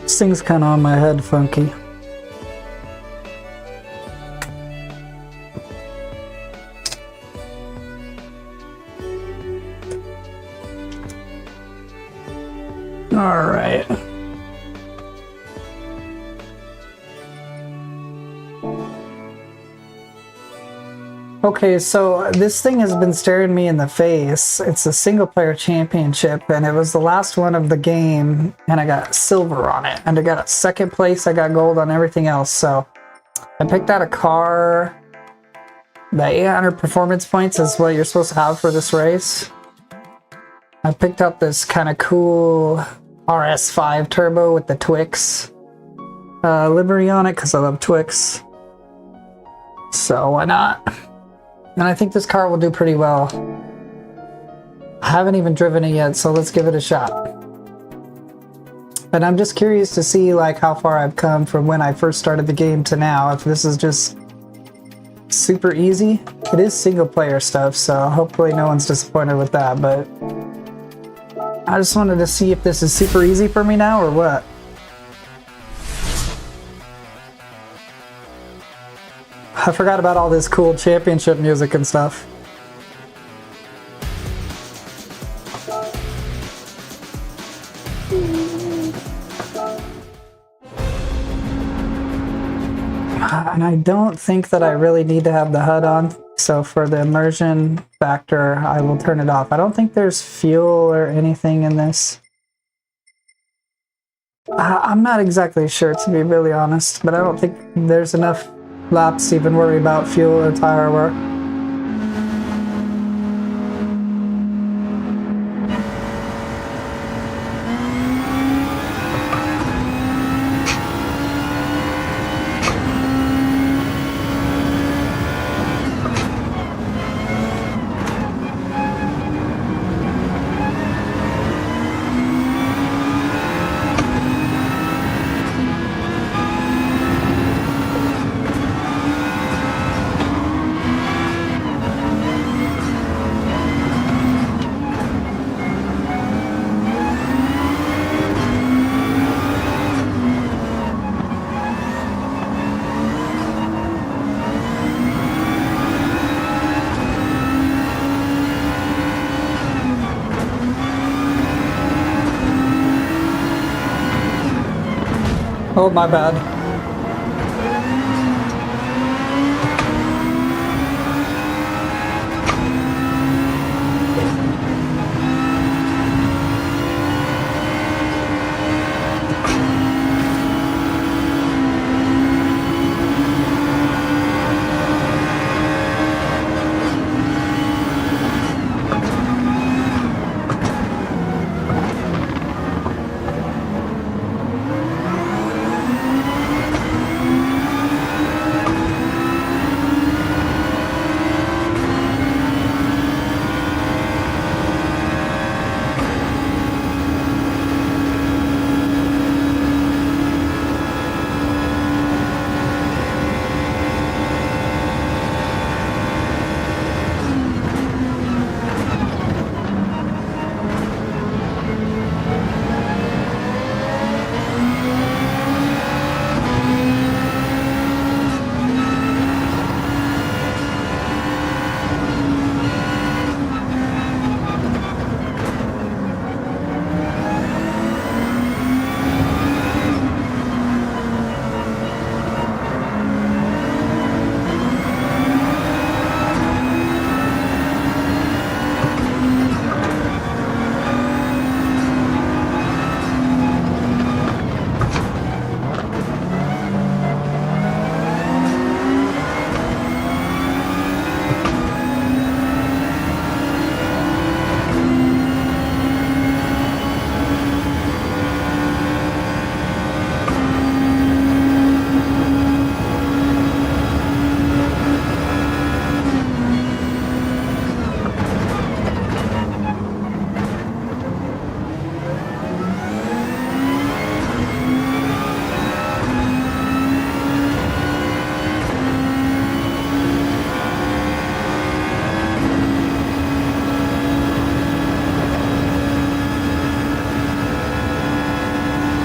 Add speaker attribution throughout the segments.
Speaker 1: This thing's kind of on my head funky. All right. Okay, so this thing has been staring me in the face. It's a single player championship, and it was the last one of the game, and I got silver on it. And I got a second place, I got gold on everything else. So I picked out a car. The 800 performance points is what you're supposed to have for this race. I picked up this kind of cool RS5 turbo with the Twix livery on it because I love Twix. So why not? And I think this car will do pretty well. I haven't even driven it yet, so let's give it a shot. And I'm just curious to see like how far I've come from when I first started the game to now. If this is just super easy. It is single player stuff, so hopefully no one's disappointed with that, but I just wanted to see if this is super easy for me now or what. I forgot about all this cool championship music and stuff. And I don't think that I really need to have the HUD on, so for the immersion factor, I will turn it off. I don't think there's fuel or anything in this. I'm not exactly sure, to be really honest, but I don't think there's enough laps to even worry about fuel or tire wear. Oh, my bad.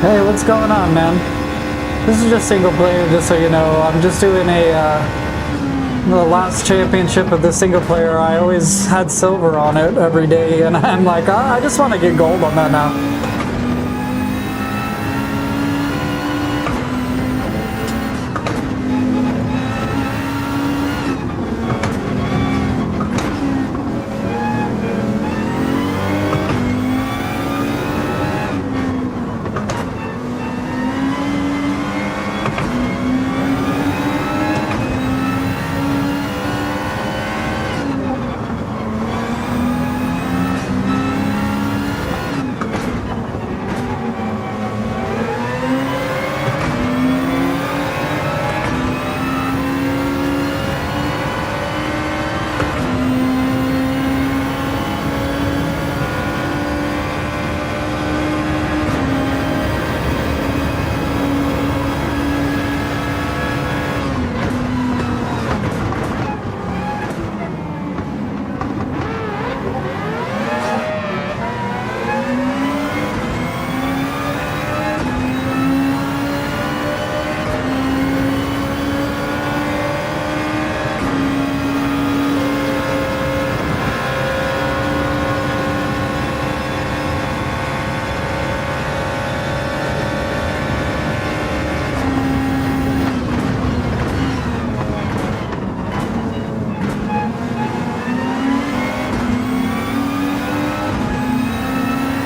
Speaker 1: Hey, what's going on, man? This is just single player, just so you know. I'm just doing the last championship of the single player. I always had silver on it every day, and I'm like, I just want to get gold on that now.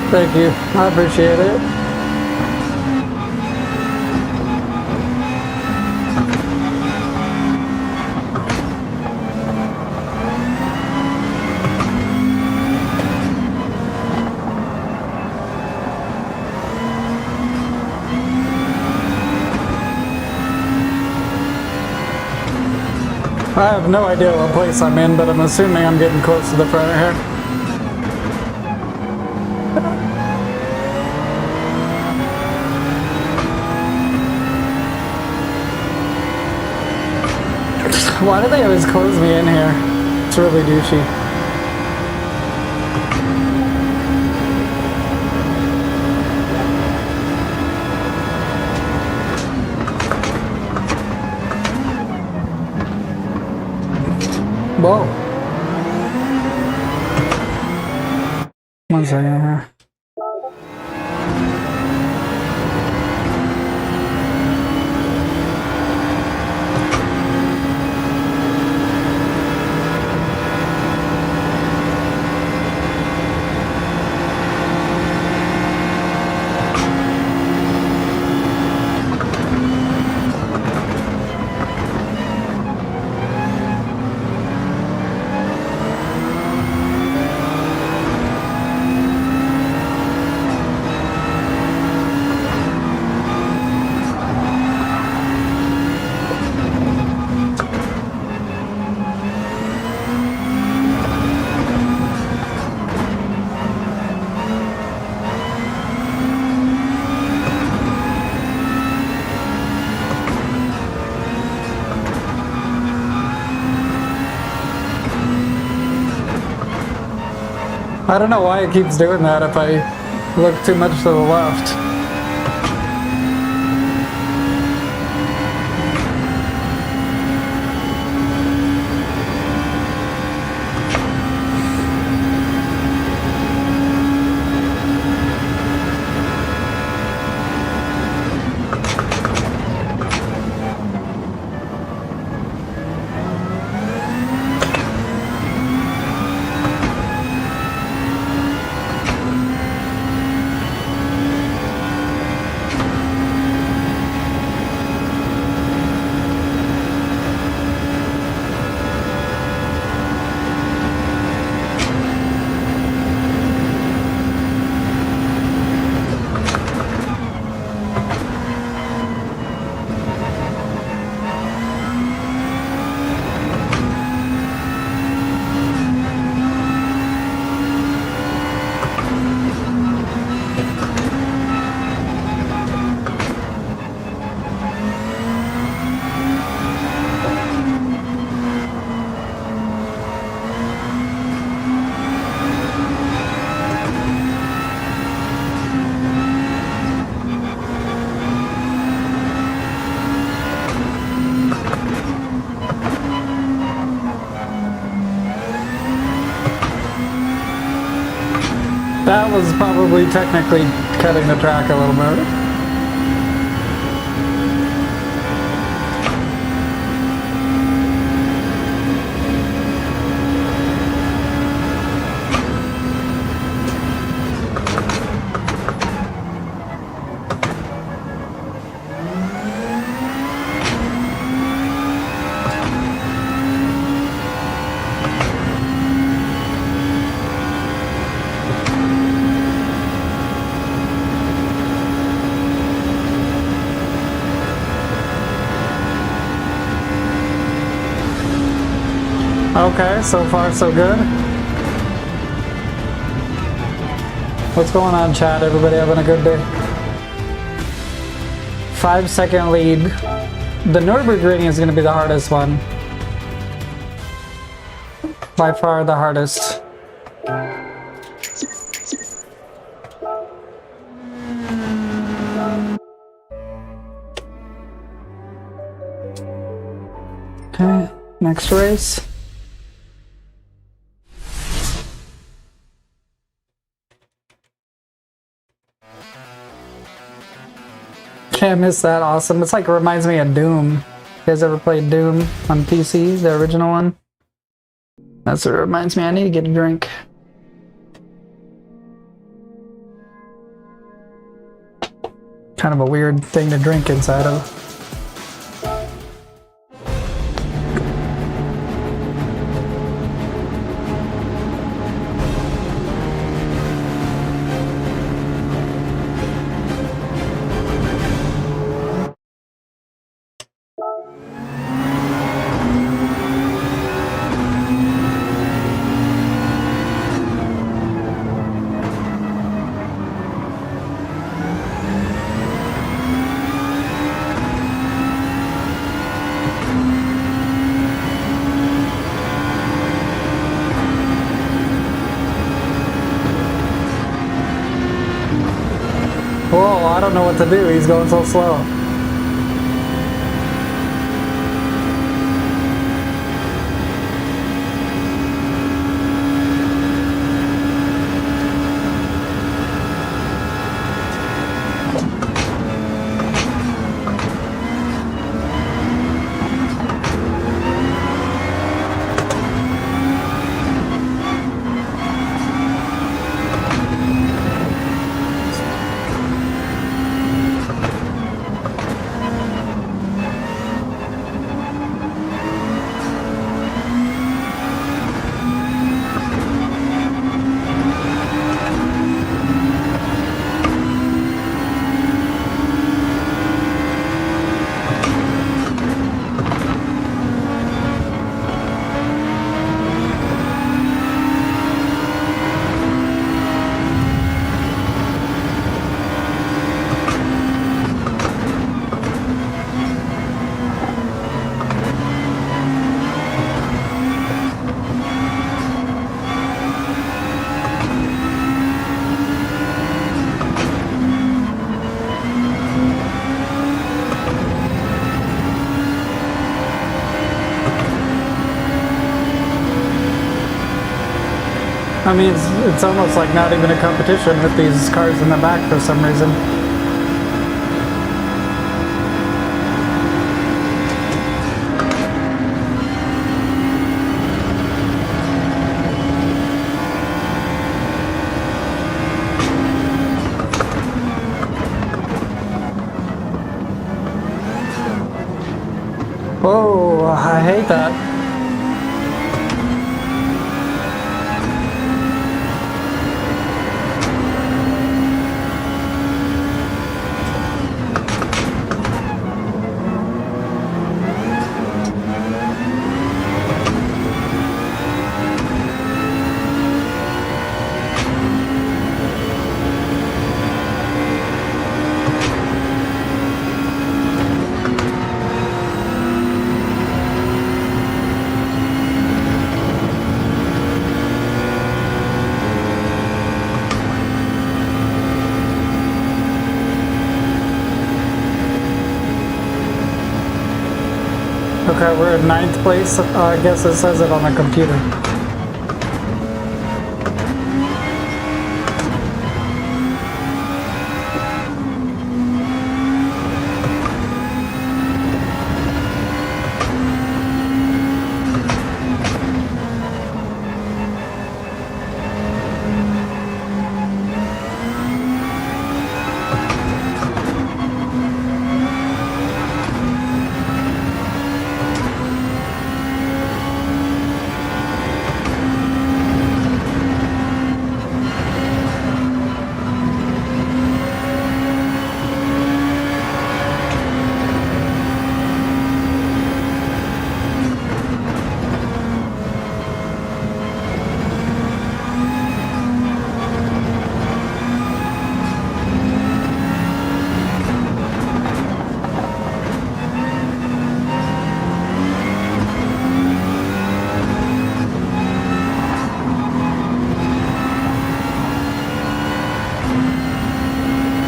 Speaker 1: Thank you. I appreciate it. I have no idea what place I'm in, but I'm assuming I'm getting close to the front here. Why do they always close me in here? It's really douchey. Whoa. One second here. I don't know why it keeps doing that if I look too much to the left. That was probably technically cutting the track a little bit. Okay, so far so good. What's going on, chat? Everybody having a good day? 5-second lead. The Nürburgring is going to be the hardest one. By far the hardest. Okay, next race. Can't miss that. Awesome. It's like, it reminds me of Doom. You guys ever played Doom on PC, the original one? That's what it reminds me. I need to get a drink. Kind of a weird thing to drink inside of. Whoa, I don't know what to do. He's going so slow. I mean, it's almost like not even a competition with these cars in the back for some reason. Whoa, I hate that. Okay, we're in 9th place. I guess it says it on the computer.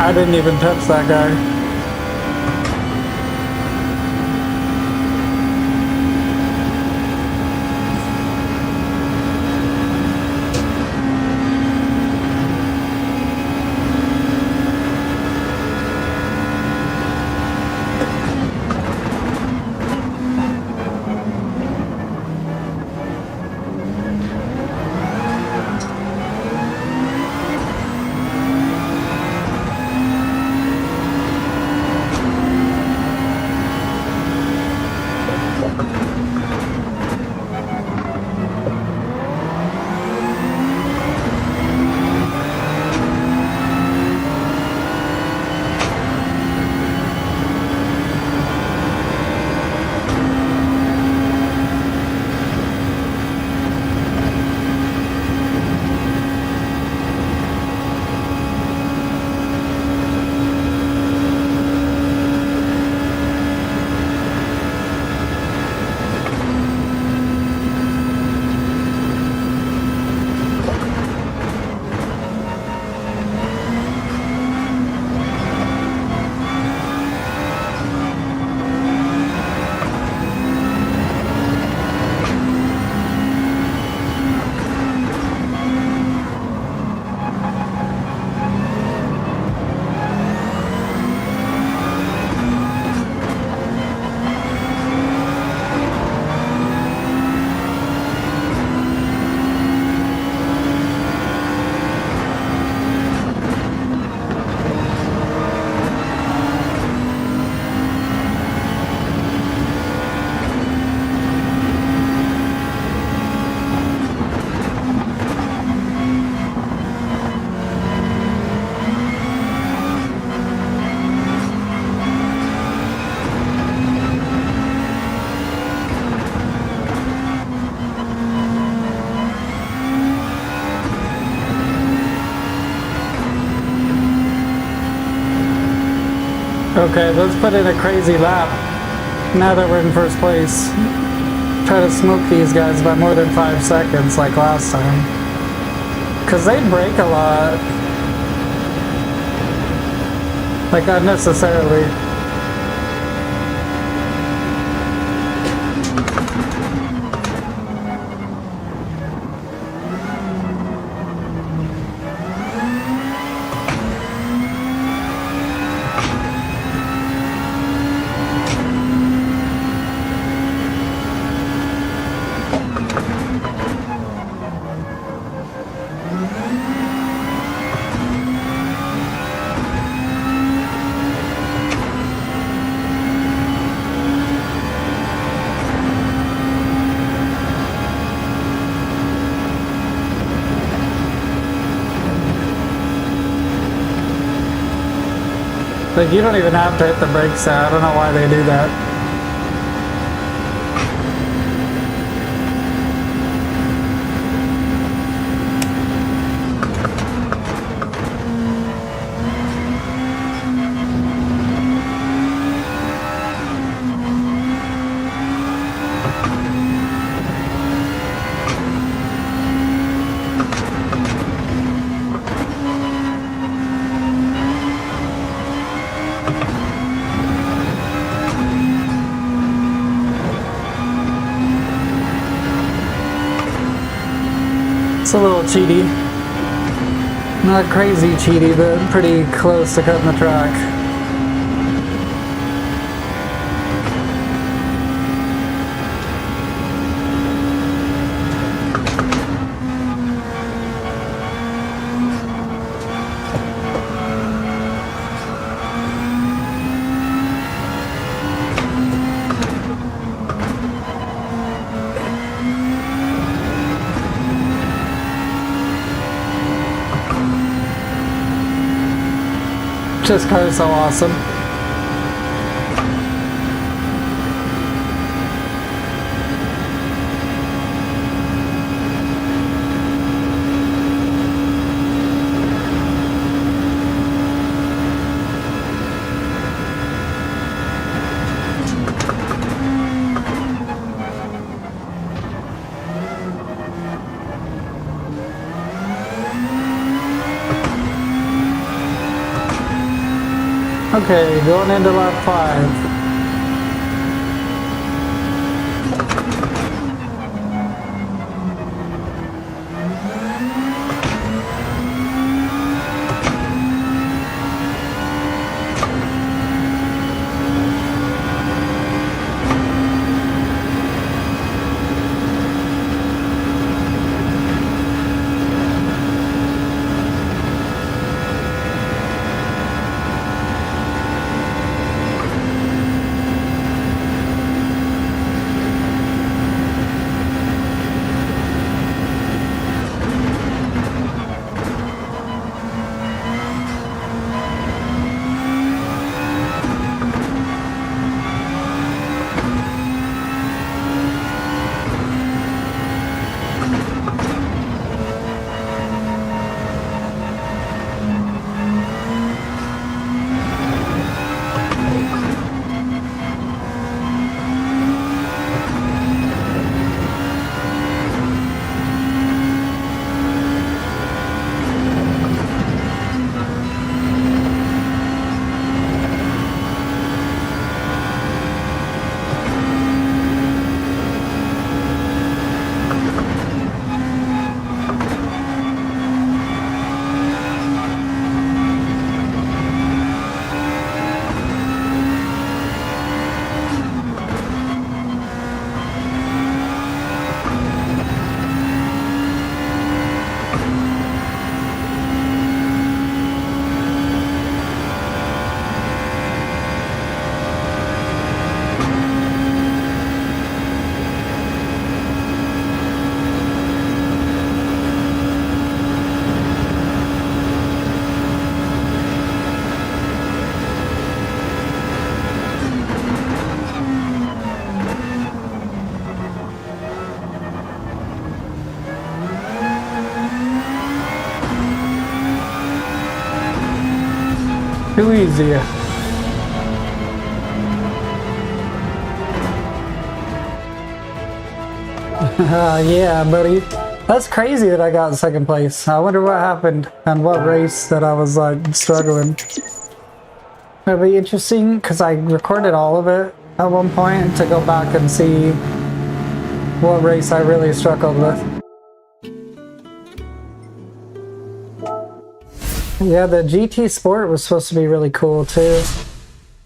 Speaker 1: I didn't even touch that guy. Okay, let's put in a crazy lap. Now that we're in first place. Try to smoke these guys by more than 5 seconds like last time. Cause they break a lot. Like unnecessarily. Like, you don't even have to hit the brakes there. I don't know why they do that. It's a little cheaty. Not crazy cheaty, but pretty close to cutting the track. This car is so awesome. Okay, going into lap 5. Too easy. Yeah, buddy. That's crazy that I got second place. I wonder what happened and what race that I was like struggling. It'll be interesting because I recorded all of it at one point to go back and see what race I really struggled with. Yeah, the GT Sport was supposed to be really cool too.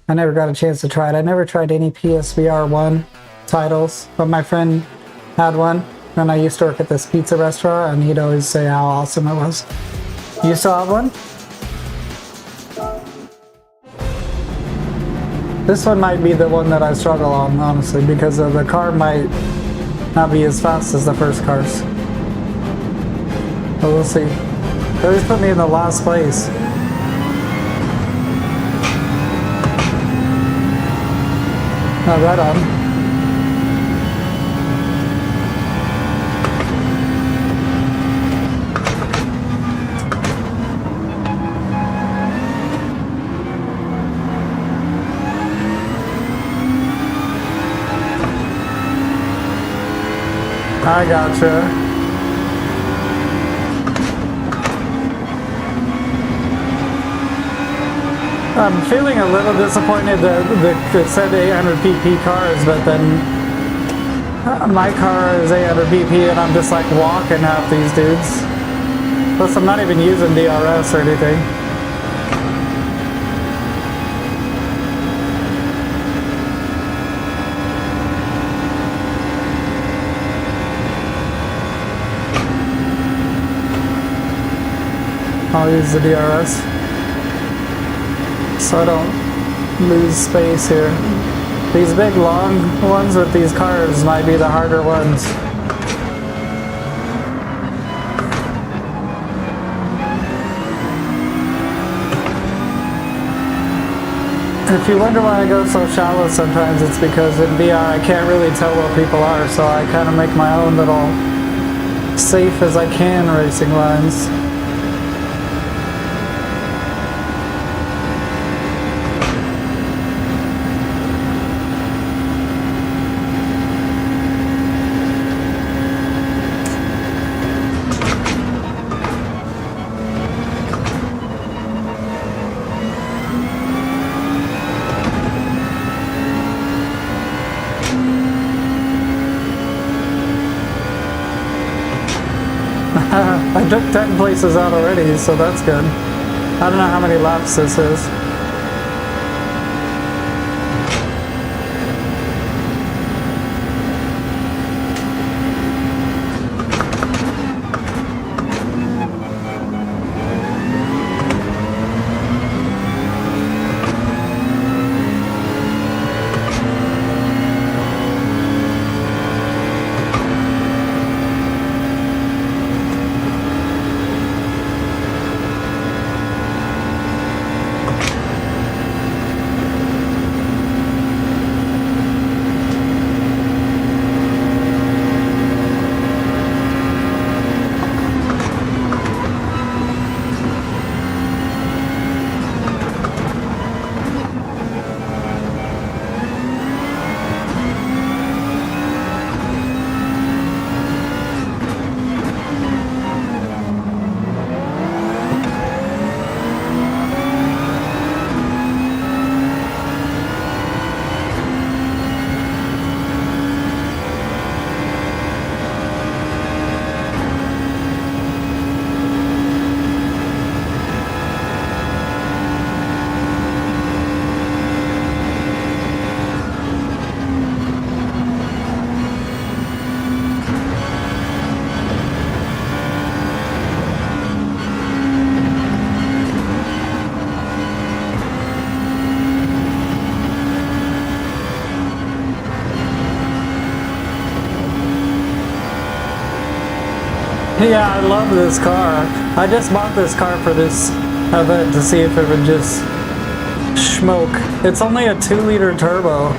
Speaker 1: I never got a chance to try it. I never tried any PSVR 1 titles, but my friend had one when I used to work at this pizza restaurant, and he'd always say how awesome it was. You still have one? This one might be the one that I struggle on, honestly, because the car might not be as fast as the first cars. But we'll see. They always put me in the last place. Oh, right on. I gotcha. I'm feeling a little disappointed that it said 800 pp cars, but then my car is 800 pp and I'm just like walking half these dudes. Plus I'm not even using DRS or anything. I'll use the DRS so I don't lose space here. These big long ones with these cars might be the harder ones. If you wonder why I go so shallow sometimes, it's because in VR I can't really tell what people are, so I kind of make my own little safe as I can racing lines. took 10 places out already, so that's good. I don't know how many laps this is. Yeah, I love this car. I just bought this car for this event to see if it would just smoke. It's only a 2-liter turbo.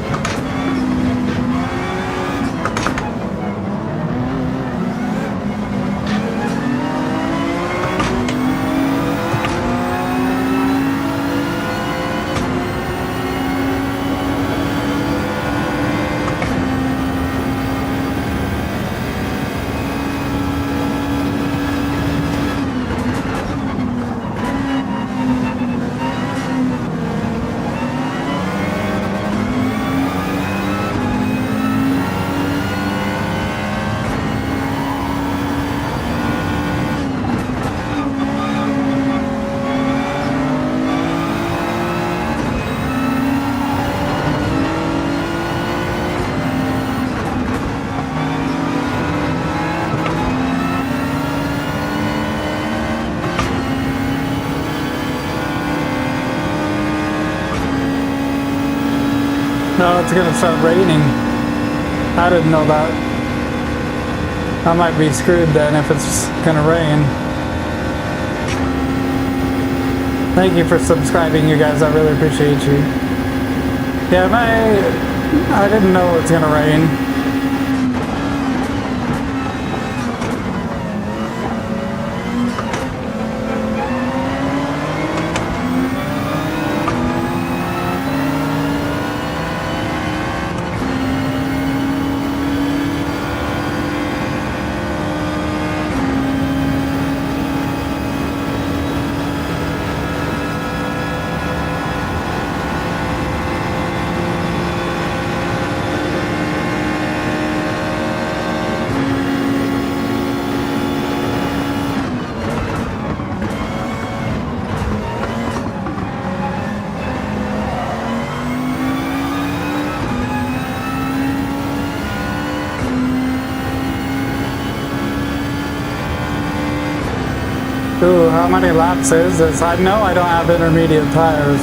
Speaker 1: No, it's gonna start raining. I didn't know that. I might be screwed then if it's gonna rain. Thank you for subscribing, you guys. I really appreciate you. Yeah, I didn't know it's gonna rain. Ooh, how many laps is this? I know I don't have intermediate tires.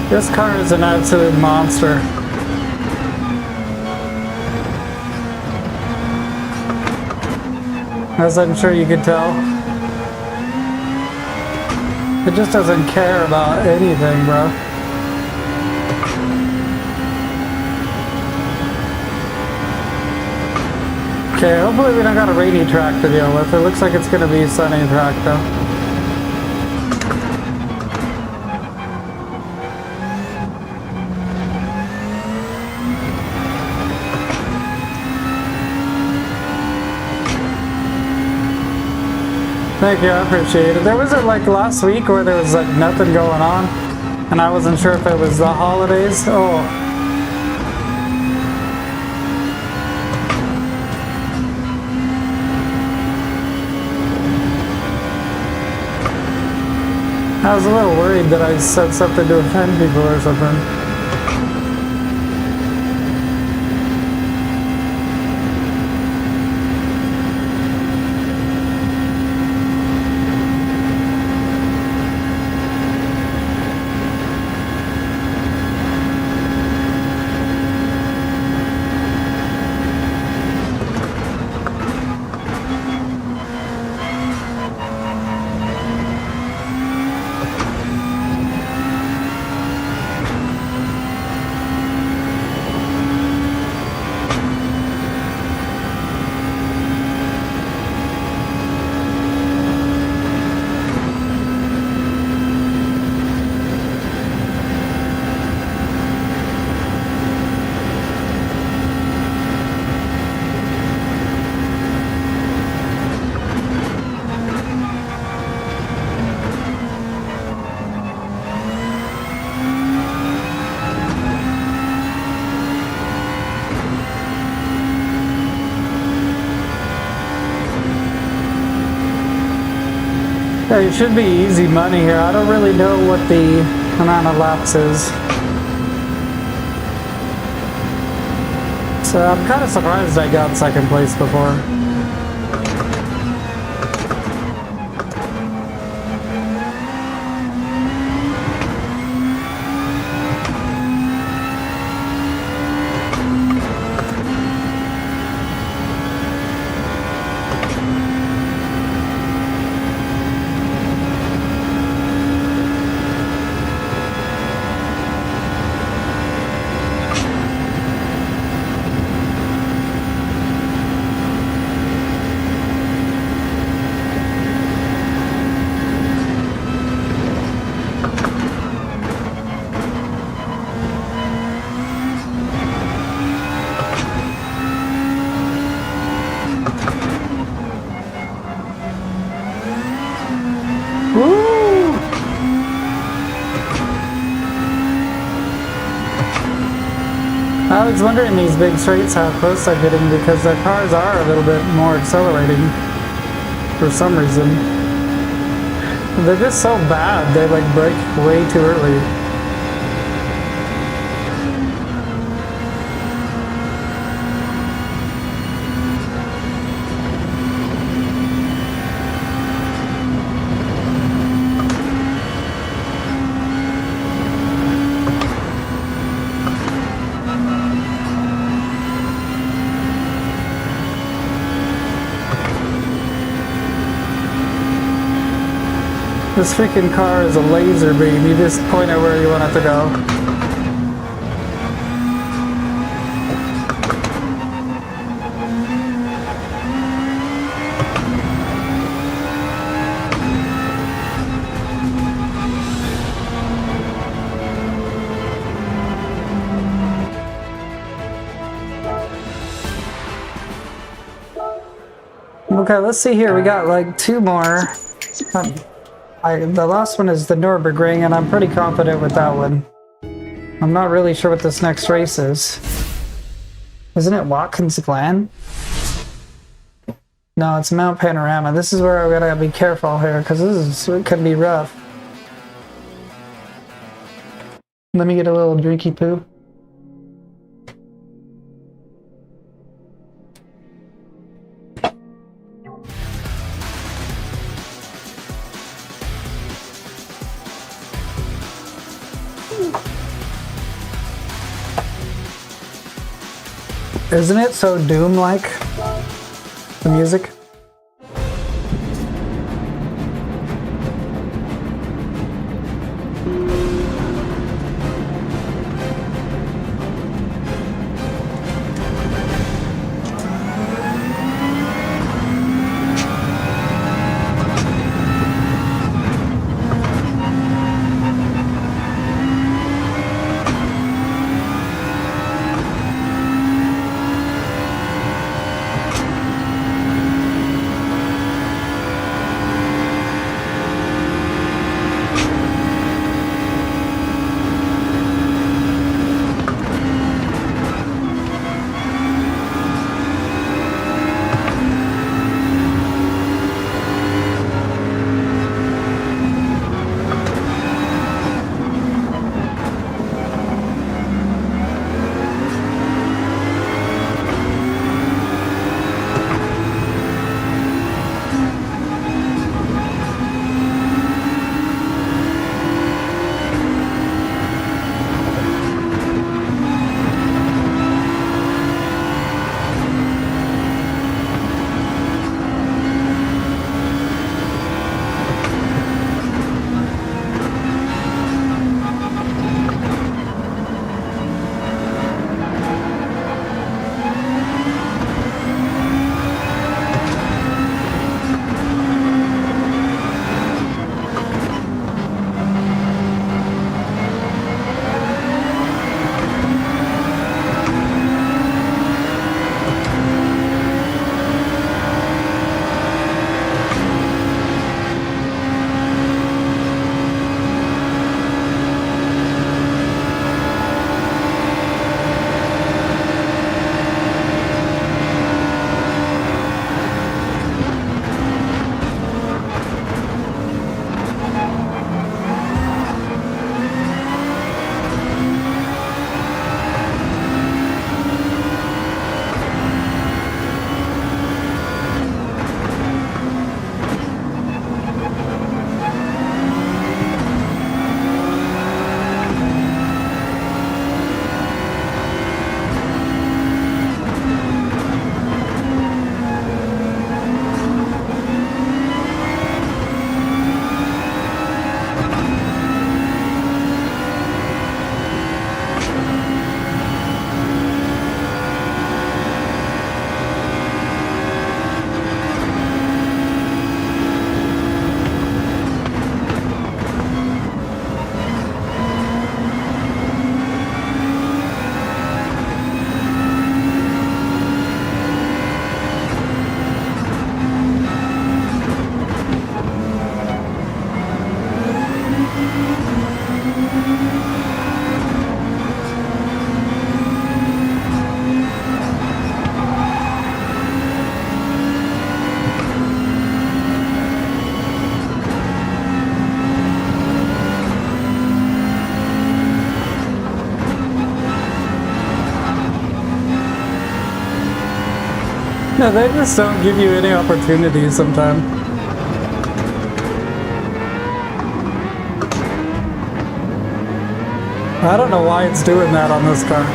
Speaker 1: This car is an absolute monster. As I'm sure you could tell. It just doesn't care about anything, bro. Okay, hopefully we don't got a rainy track to deal with. It looks like it's gonna be a sunny track though. Thank you, I appreciate it. There wasn't like last week where there was like nothing going on and I wasn't sure if it was the holidays. Oh. I was a little worried that I said something to offend people or something. Yeah, it should be easy money here. I don't really know what the amount of laps is. So I'm kind of surprised I got second place before. I was wondering these big straights how close I'm getting because the cars are a little bit more accelerating for some reason. They're just so bad, they like brake way too early. This freaking car is a laser beam. You just point it where you want it to go. Okay, let's see here. We got like two more. The last one is the Nürburgring, and I'm pretty confident with that one. I'm not really sure what this next race is. Isn't it Watkins Glen? No, it's Mount Panorama. This is where I gotta be careful here, because it could be rough. Let me get a little drinky poo. Isn't it so Doom-like? The music?
Speaker 2: No, they just don't give you any opportunities sometimes. I don't know why it's doing that on this car.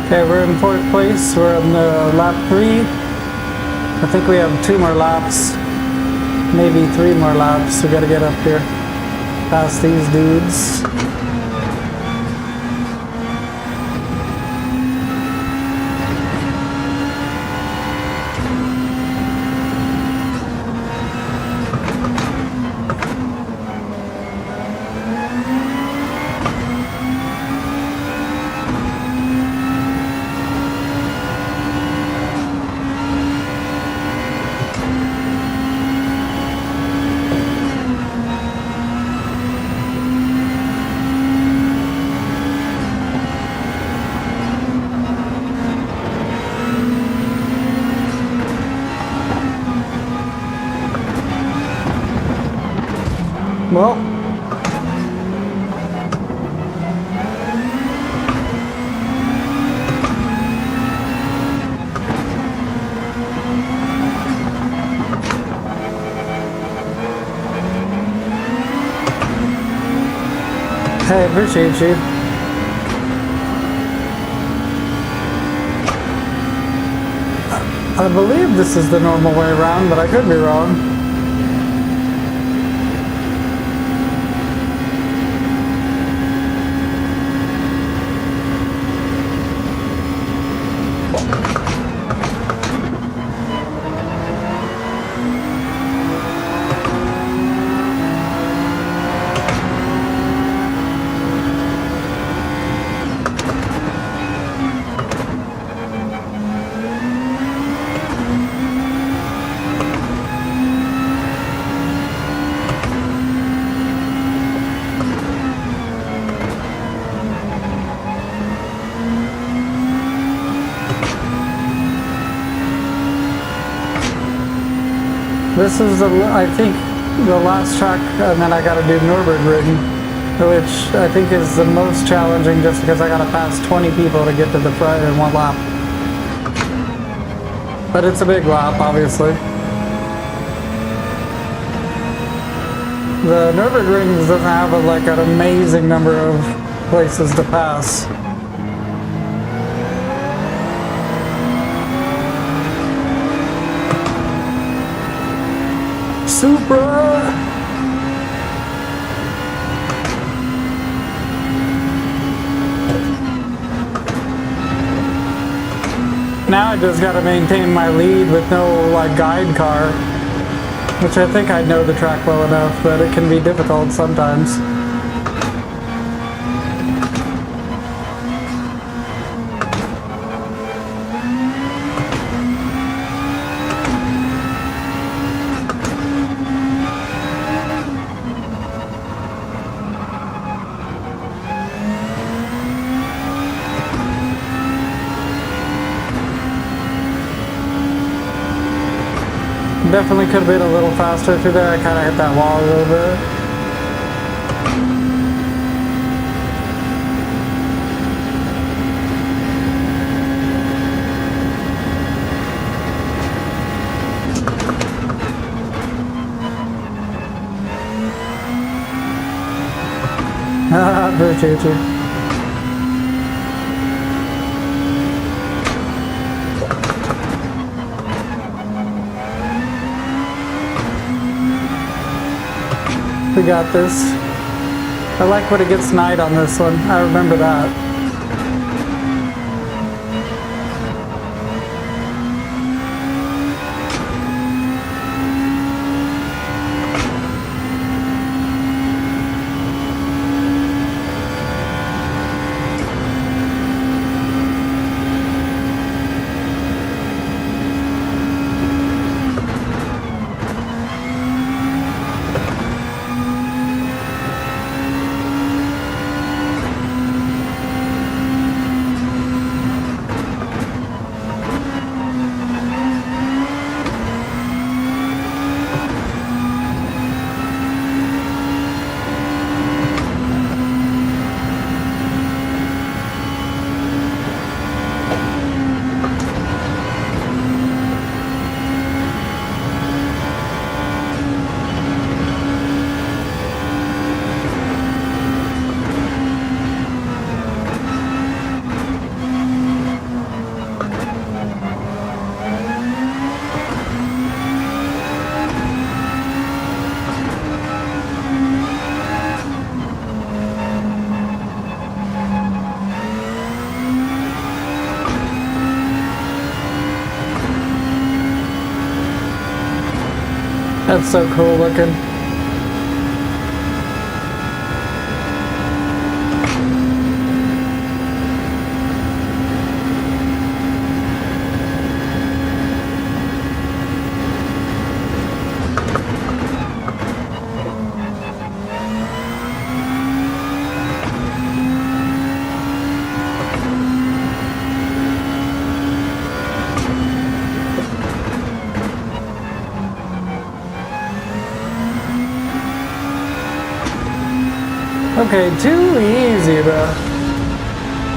Speaker 2: Okay, we're in fourth place. We're on lap 3. I think we have 2 more laps, maybe 3 more laps. We gotta get up here.
Speaker 1: past these dudes. Well, hey, appreciate you. I believe this is the normal way around, but I could be wrong. This is, I think, the last track, and then I got to do Nürburgring, which I think is the most challenging just because I got to pass 20 people to get to the front in one lap. But it's a big lap, obviously. The Nürburgring doesn't have like an amazing number of places to pass. Supra! Now I just gotta maintain my lead with no like guide car, which I think I know the track well enough, but it can be difficult sometimes. Definitely could have been a little faster through there. I kind of hit that wall a little bit. Appreciate you. We got this. I like when it gets night on this one. I remember that.
Speaker 2: That's so cool looking. Okay, too easy, bro.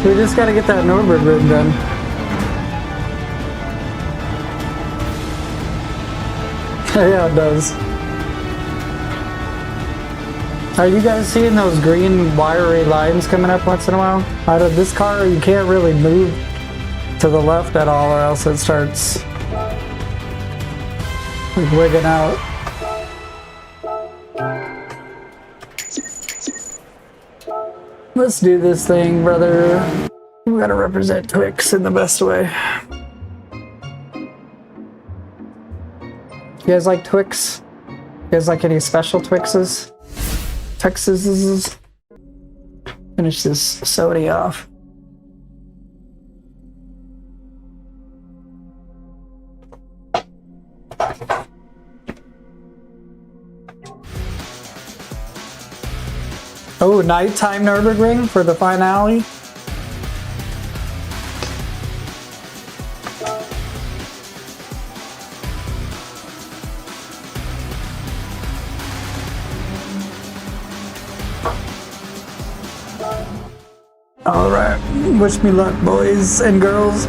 Speaker 2: We just gotta get that Nürburgring done. Yeah, it does. Are you guys seeing those green wiry lines coming up once in a while? Out of this car, you can't really move to the left at all or else it starts like wigging out. Let's do this thing, brother. We gotta represent Twix in the best way. You guys like Twix? You guys like any special Twixes? Twixes? Finish this soda off. Oh, nighttime Nürburgring for the finale. All right, wish me luck, boys and girls.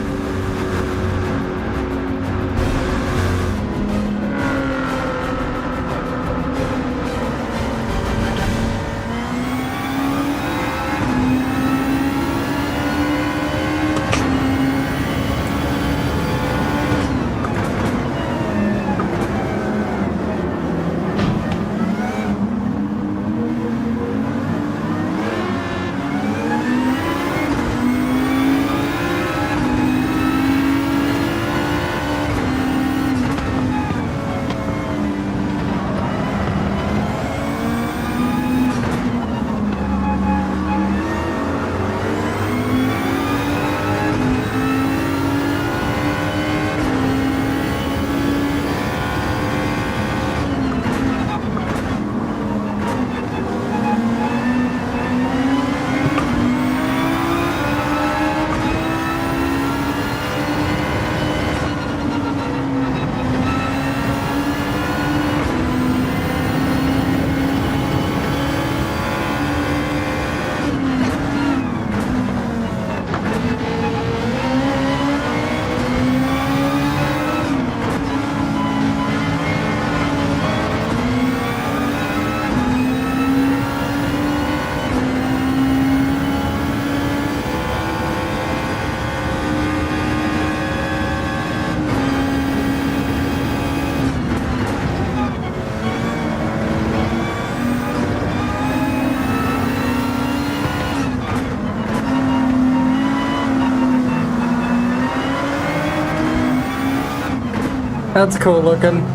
Speaker 2: That's cool looking.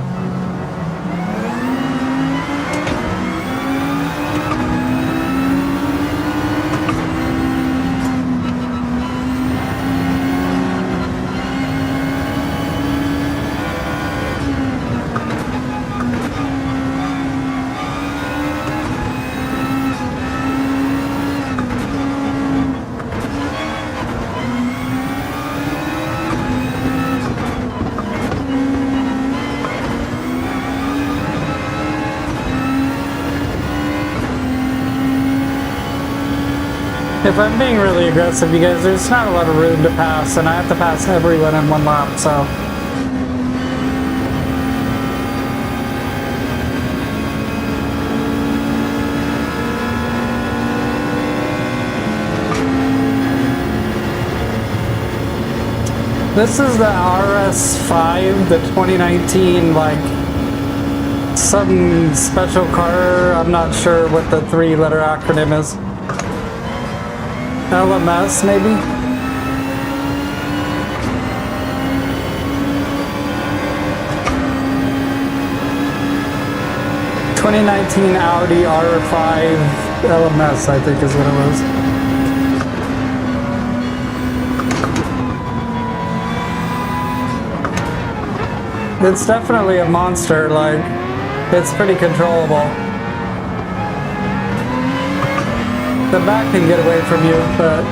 Speaker 2: If I'm being really aggressive, you guys, there's not a lot of room to pass, and I have to pass everyone in one lap, so. This is the RS5, the 2019, like, some special car. I'm not sure what the three-letter acronym is. LMS, maybe? 2019 Audi R5 LMS, I think is what it was. It's definitely a monster, like, it's pretty controllable. The back can get away from you, but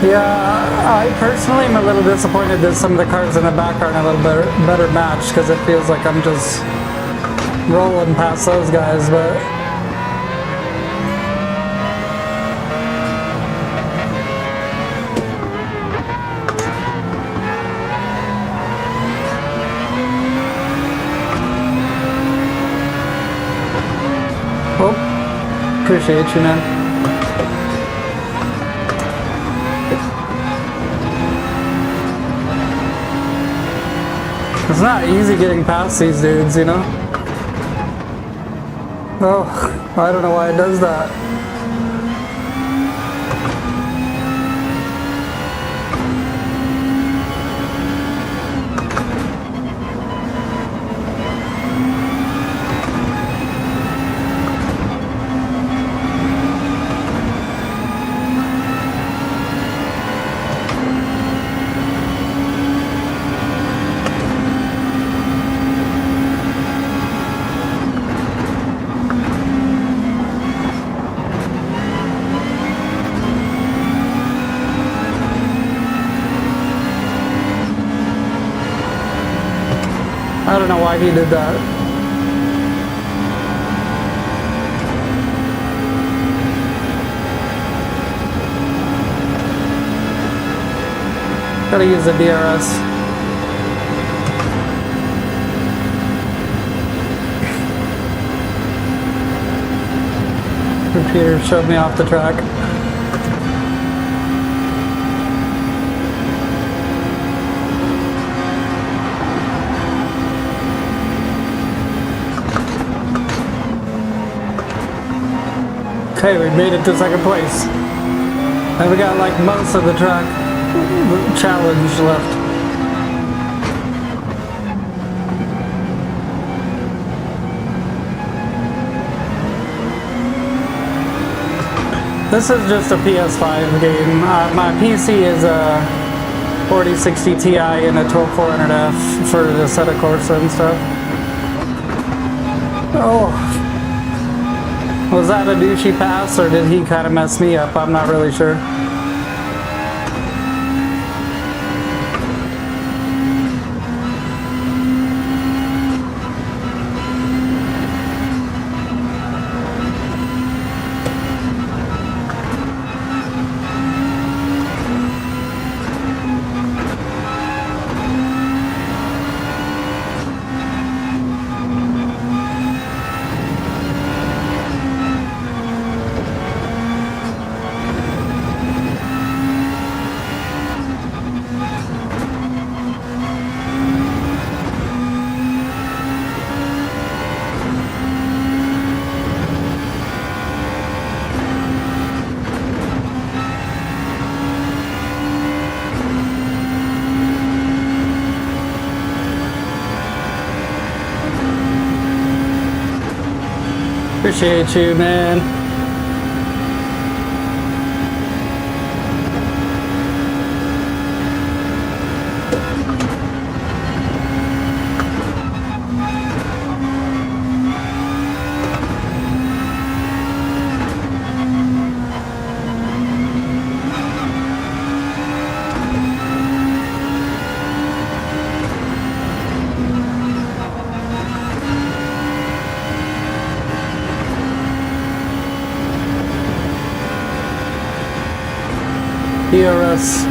Speaker 2: yeah, I personally am a little disappointed that some of the cars in the back aren't a little better matched, because it feels like I'm just rolling past those guys, but oh, appreciate you, man. It's not easy getting past these dudes, you know? Oh, I don't know why it does that. I don't know why he did that. Gotta use the DRS. Computer shoved me off the track. Okay, we made it to second place. And we got like most of the track challenge left. This is just a PS5 game. My PC is a 4060 Ti and a 12400F for the Assetto Corsa and stuff. Oh. Was that a douchey pass, or did he kind of mess me up? I'm not really sure. Appreciate you, man. DRS.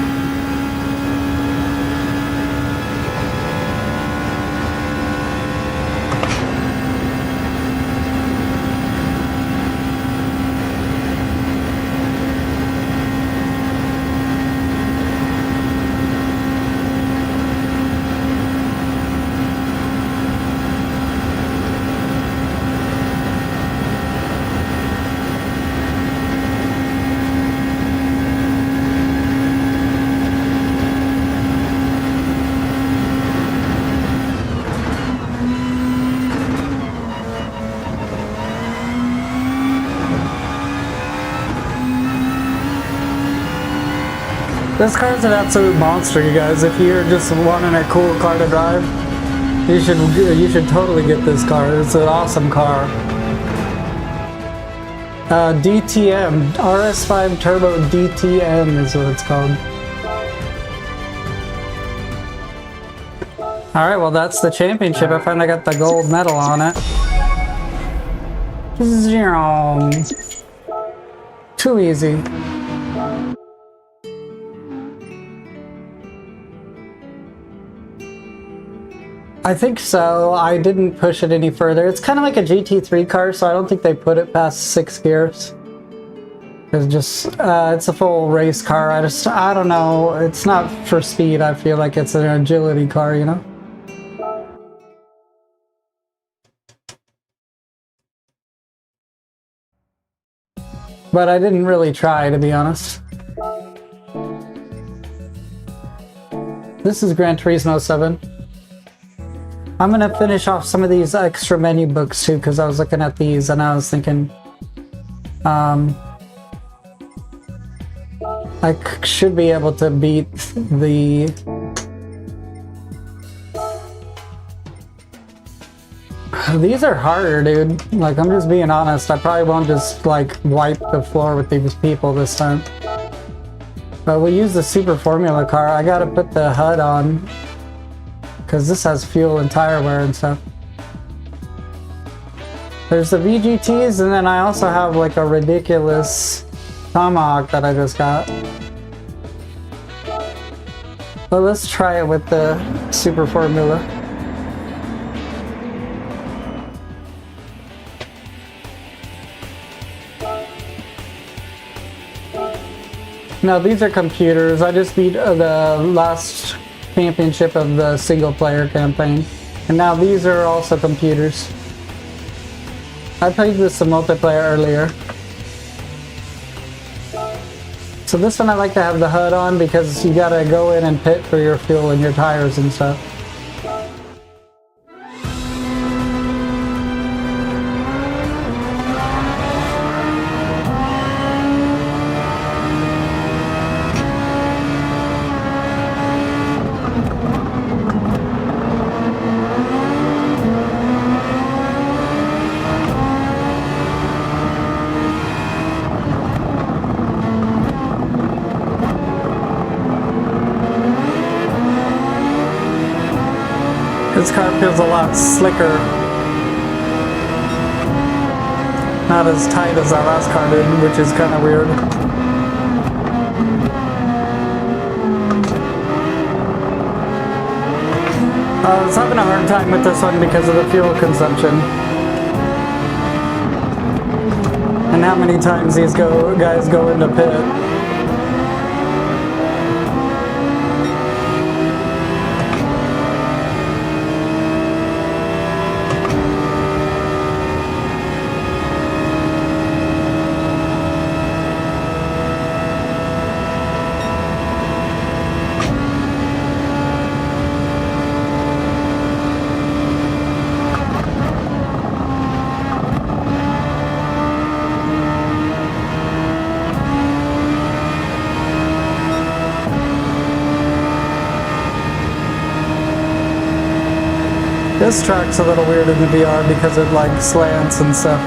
Speaker 2: This car's an absolute monster, you guys. If you're just wanting a cool car to drive, you should totally get this car. It's an awesome car. DTM, RS5 Turbo DTM is what it's called. Alright, well that's the championship. I finally got the gold medal on it. Too easy. I think so. I didn't push it any further. It's kind of like a GT3 car, so I don't think they put it past 6 gears. It's just, it's a full race car. I don't know. It's not for speed. I feel like it's an agility car, you know? But I didn't really try, to be honest. This is Gran Turismo 7. I'm gonna finish off some of these extra menu books too, because I was looking at these and I was thinking, I should be able to beat the these are harder, dude. Like, I'm just being honest. I probably won't just like wipe the floor with these people this time. But we use the Super Formula car. I gotta put the HUD on, because this has fuel and tire wear and stuff. There's the VGTs, and then I also have like a ridiculous Tomahawk that I just got. But let's try it with the Super Formula. Now these are computers. I just beat the last championship of the single player campaign. And now these are also computers. I played this in multiplayer earlier. So this one I like to have the HUD on because you gotta go in and pit for your fuel and your tires and stuff. This car feels a lot slicker. Not as tight as that last car did, which is kind of weird. I was having a hard time with this one because of the fuel consumption. And how many times these guys go into pit. This track's a little weird in the VR because it like slants and stuff.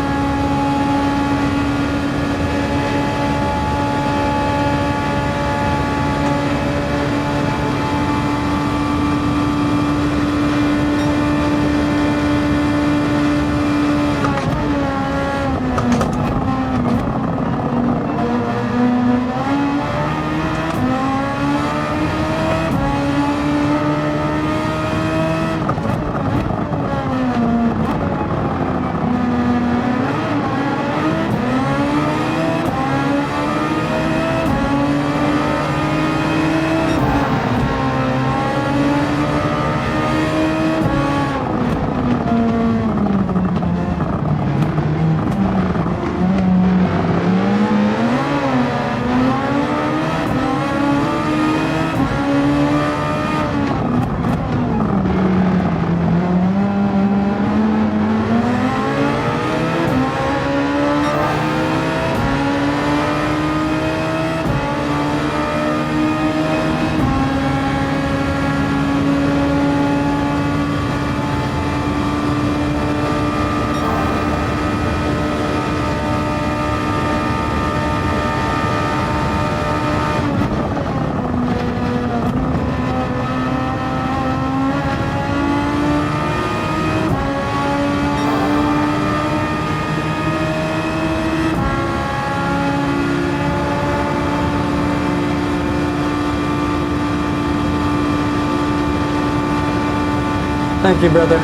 Speaker 2: Thank you, brother.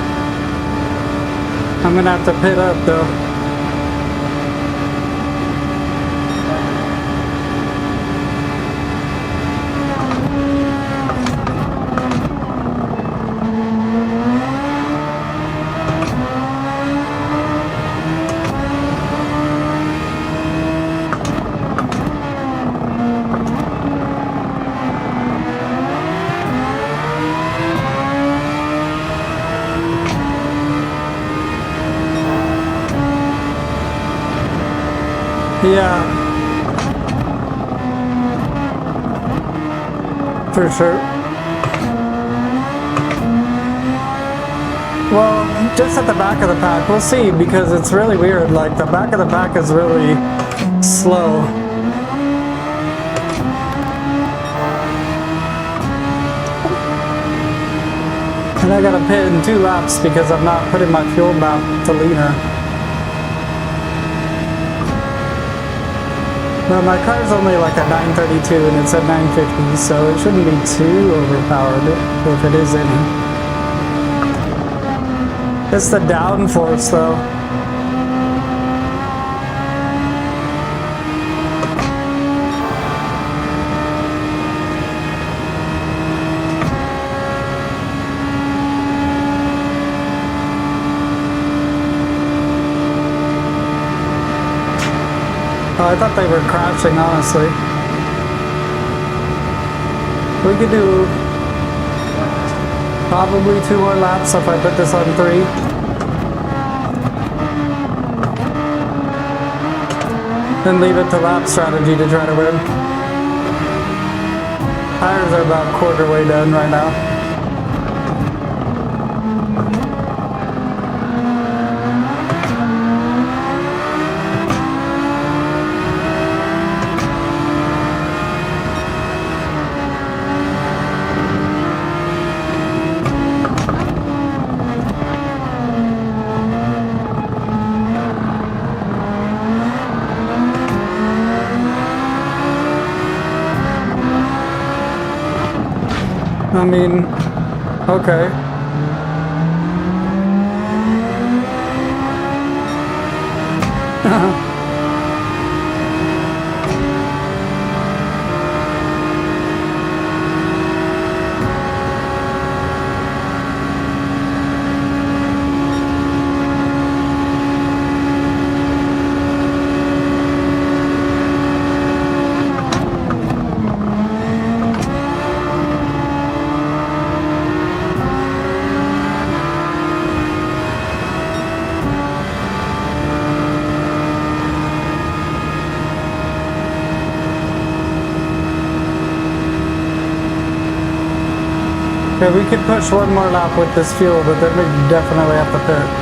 Speaker 2: I'm gonna have to pit up though. Yeah, for sure. Well, just at the back of the pack, we'll see, because it's really weird. Like, the back of the pack is really slow. And I gotta pit in 2 laps because I'm not putting my fuel back to leaner. Well, my car's only like a 932 and it's at 950, so it shouldn't be too overpowered, if it is any. It's the downforce though. Oh, I thought they were crashing, honestly. We could do probably 2 more laps if I put this on 3. Then leave it to lap strategy to try to win. Tires are about quarter way done right now. I mean, okay. Okay, we could push 1 more lap with this fuel, but then we definitely have to pit.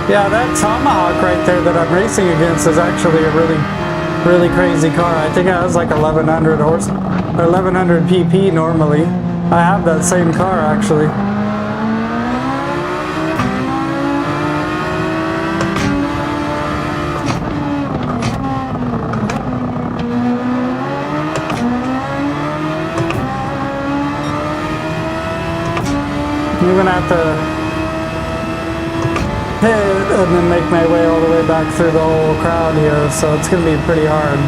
Speaker 2: Yeah, that Tomahawk right there that I'm racing against is actually a really crazy car. I think it has like 1100 horse, or 1100 pp normally. I have that same car actually. You're gonna have to hit and then make my way all the way back through the whole crowd here, so it's gonna be pretty hard.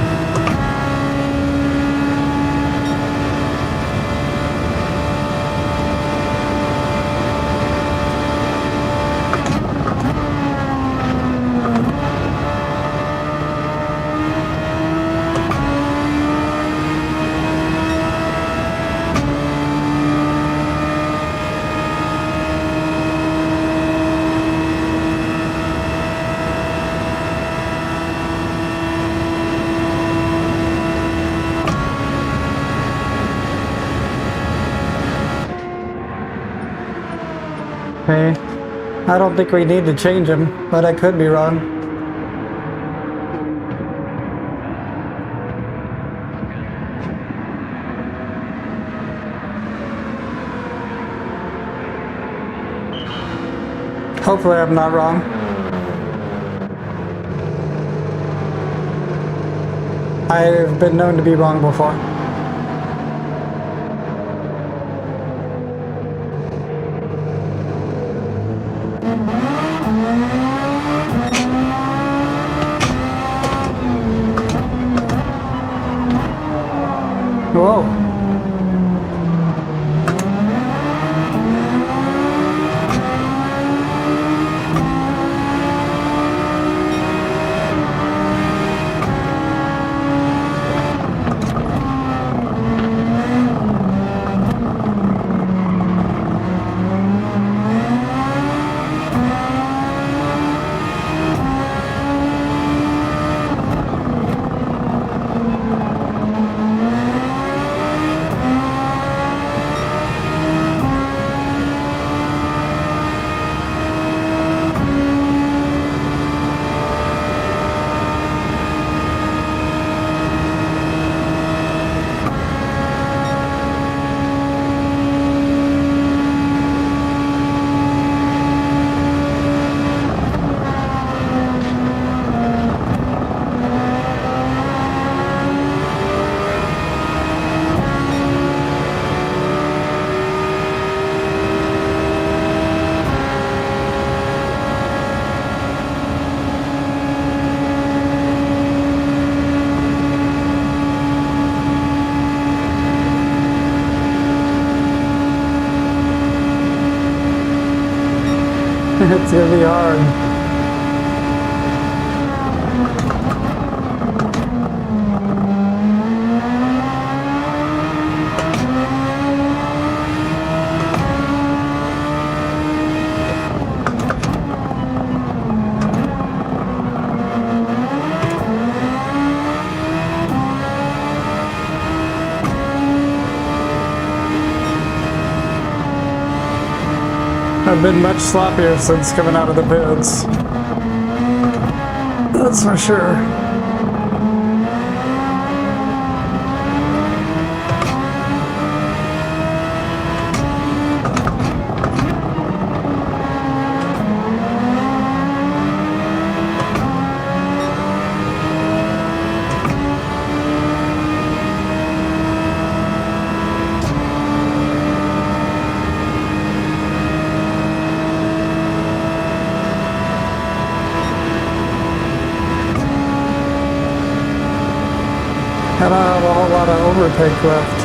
Speaker 2: Okay. I don't think we need to change him, but I could be wrong. Hopefully I'm not wrong. I've been known to be wrong before. Whoa. It's gonna be hard. I've been much sloppier since coming out of the pits. That's for sure. I don't have a whole lot of overtake left.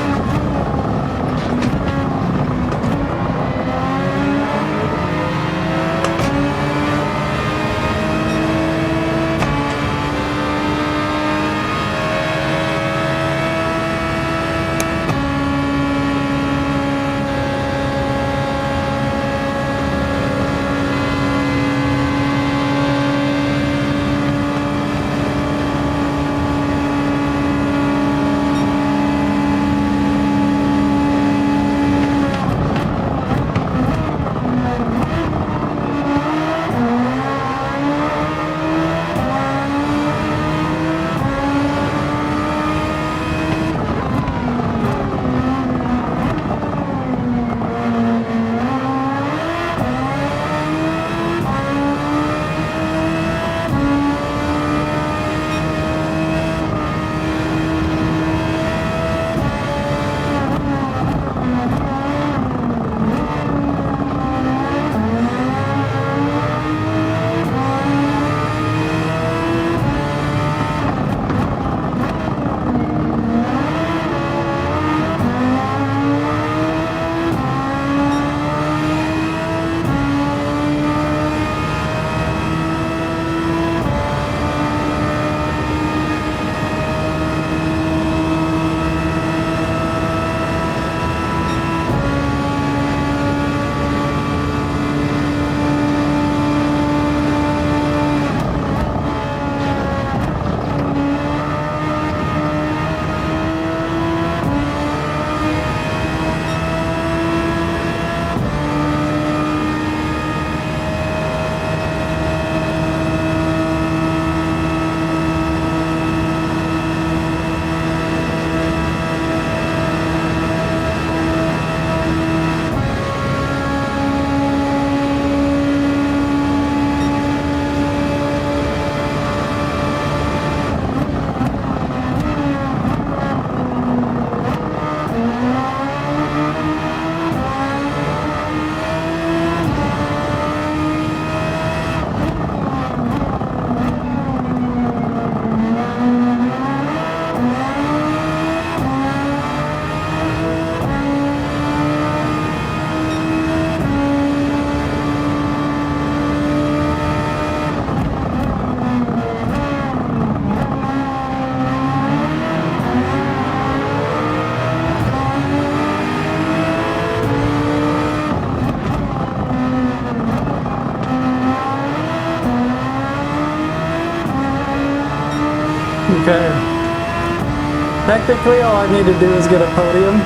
Speaker 2: Technically, all I need to do is get a podium,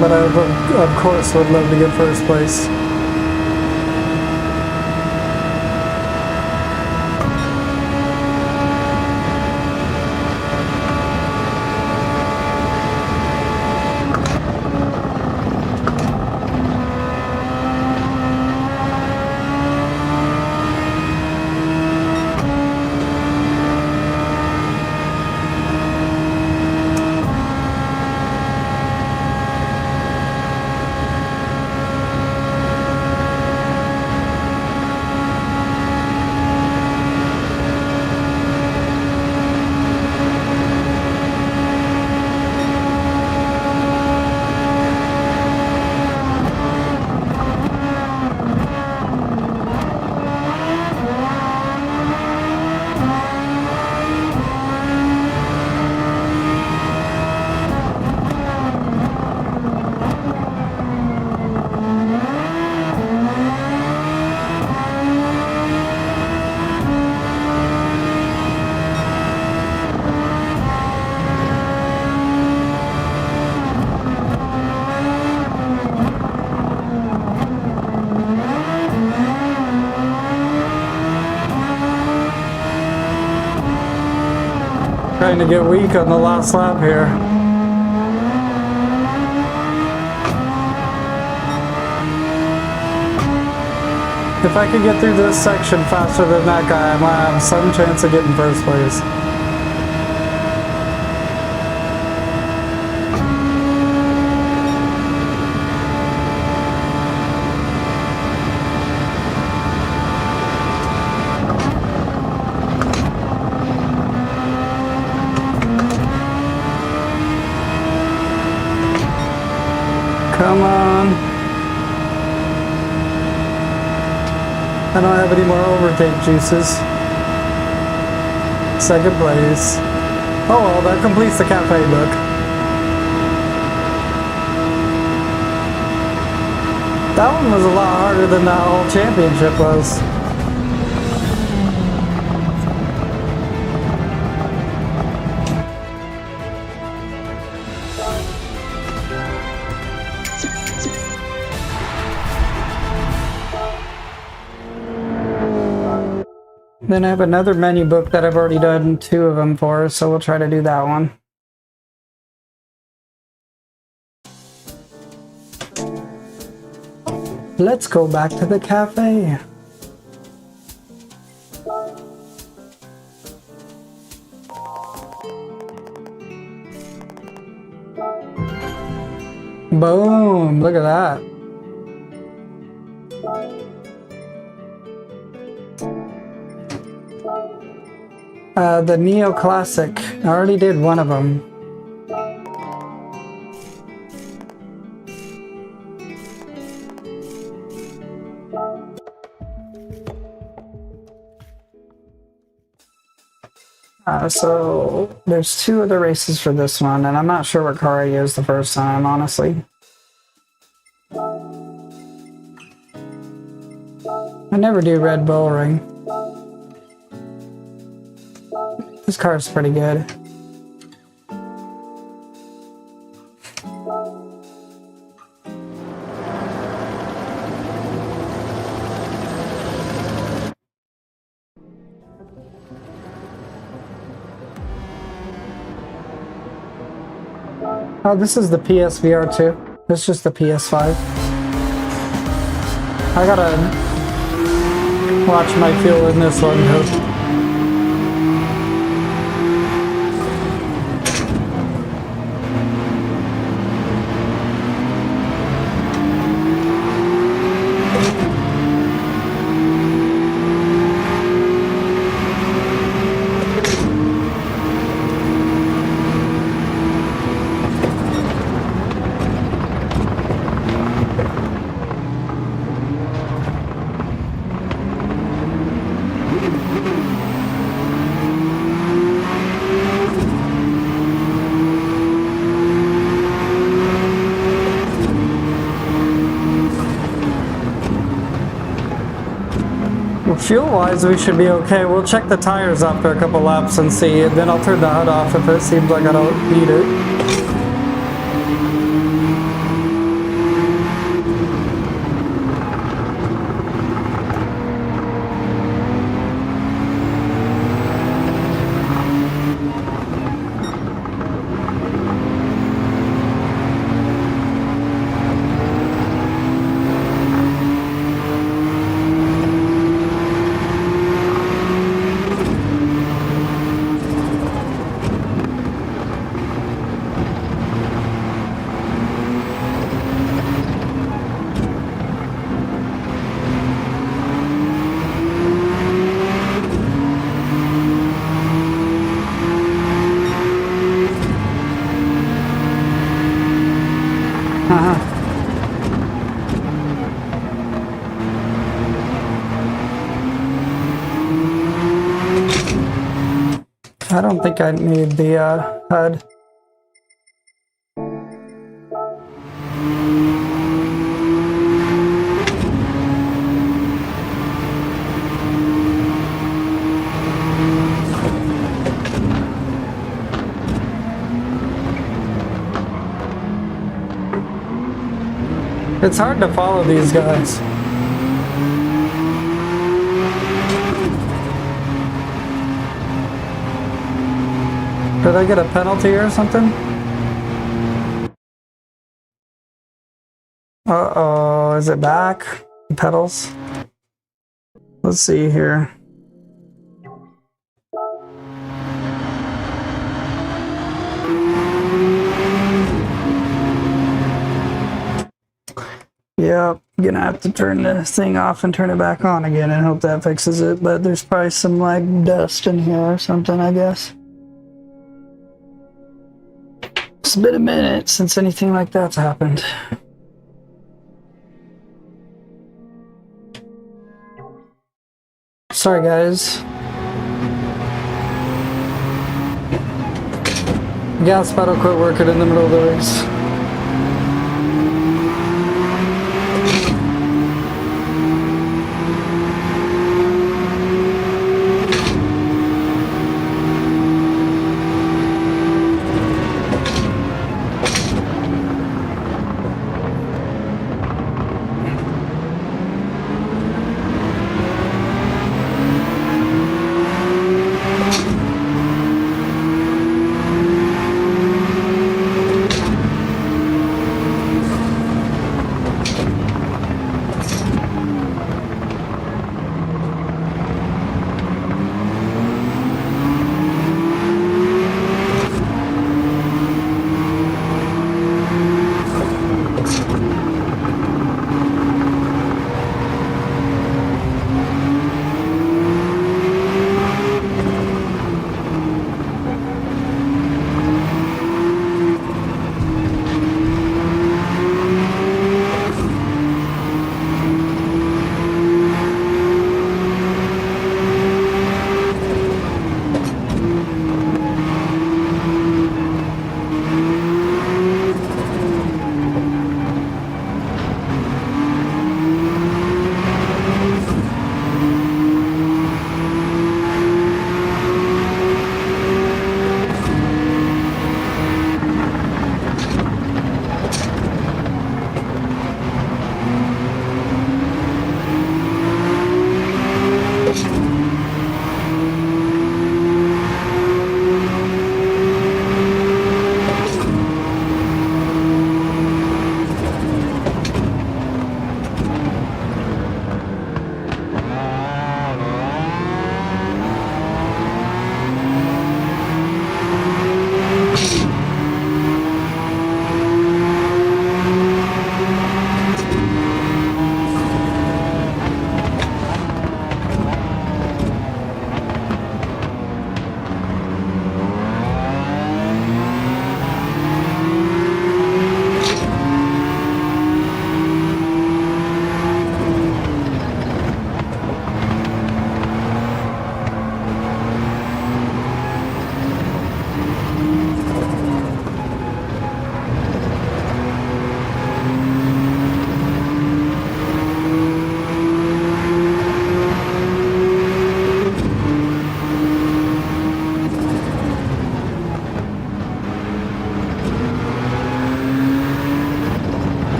Speaker 2: but I, of course, would love to get first place. Trying to get weak on the last lap here. If I could get through this section faster than that guy, I might have some chance of getting first place. Come on. I don't have any more overtake juices. Second place. Oh well, that completes the cafe book. That one was a lot harder than that whole championship was. Then I have another menu book that I've already done 2 of them for, so we'll try to do that one. Let's go back to the cafe. Boom, look at that. The Neo Classic. I already did one of them. So there's 2 other races for this one, and I'm not sure what car I used the first time, honestly. I never do Red Bull Ring. This car is pretty good. Oh, this is the PSVR 2. This is just the PS5. I gotta watch my fuel in this one too.
Speaker 1: Fuel-wise, we should be okay. We'll check the tires after a couple laps and see. Then I'll turn the HUD off if it seems like I don't need it. I don't think I need the HUD. It's hard to follow these guys. Did I get a penalty or something? Uh-oh, is it back? Pedals? Let's see here. Yep, gonna have to turn this thing off and turn it back on again and hope that fixes it, but there's probably some like dust in here or something, I guess. It's been a minute since anything like that's happened. Sorry guys. Gas pedal quit working in the middle of the race.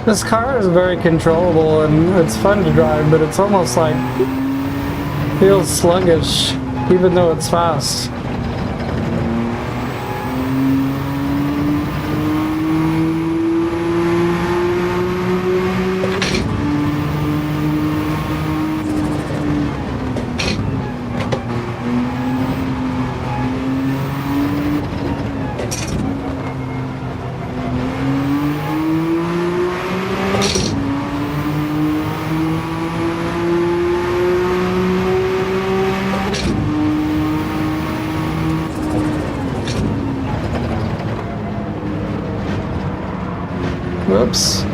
Speaker 2: This car is very controllable and it's fun to drive, but it's almost like feels sluggish, even though it's fast. Whoops.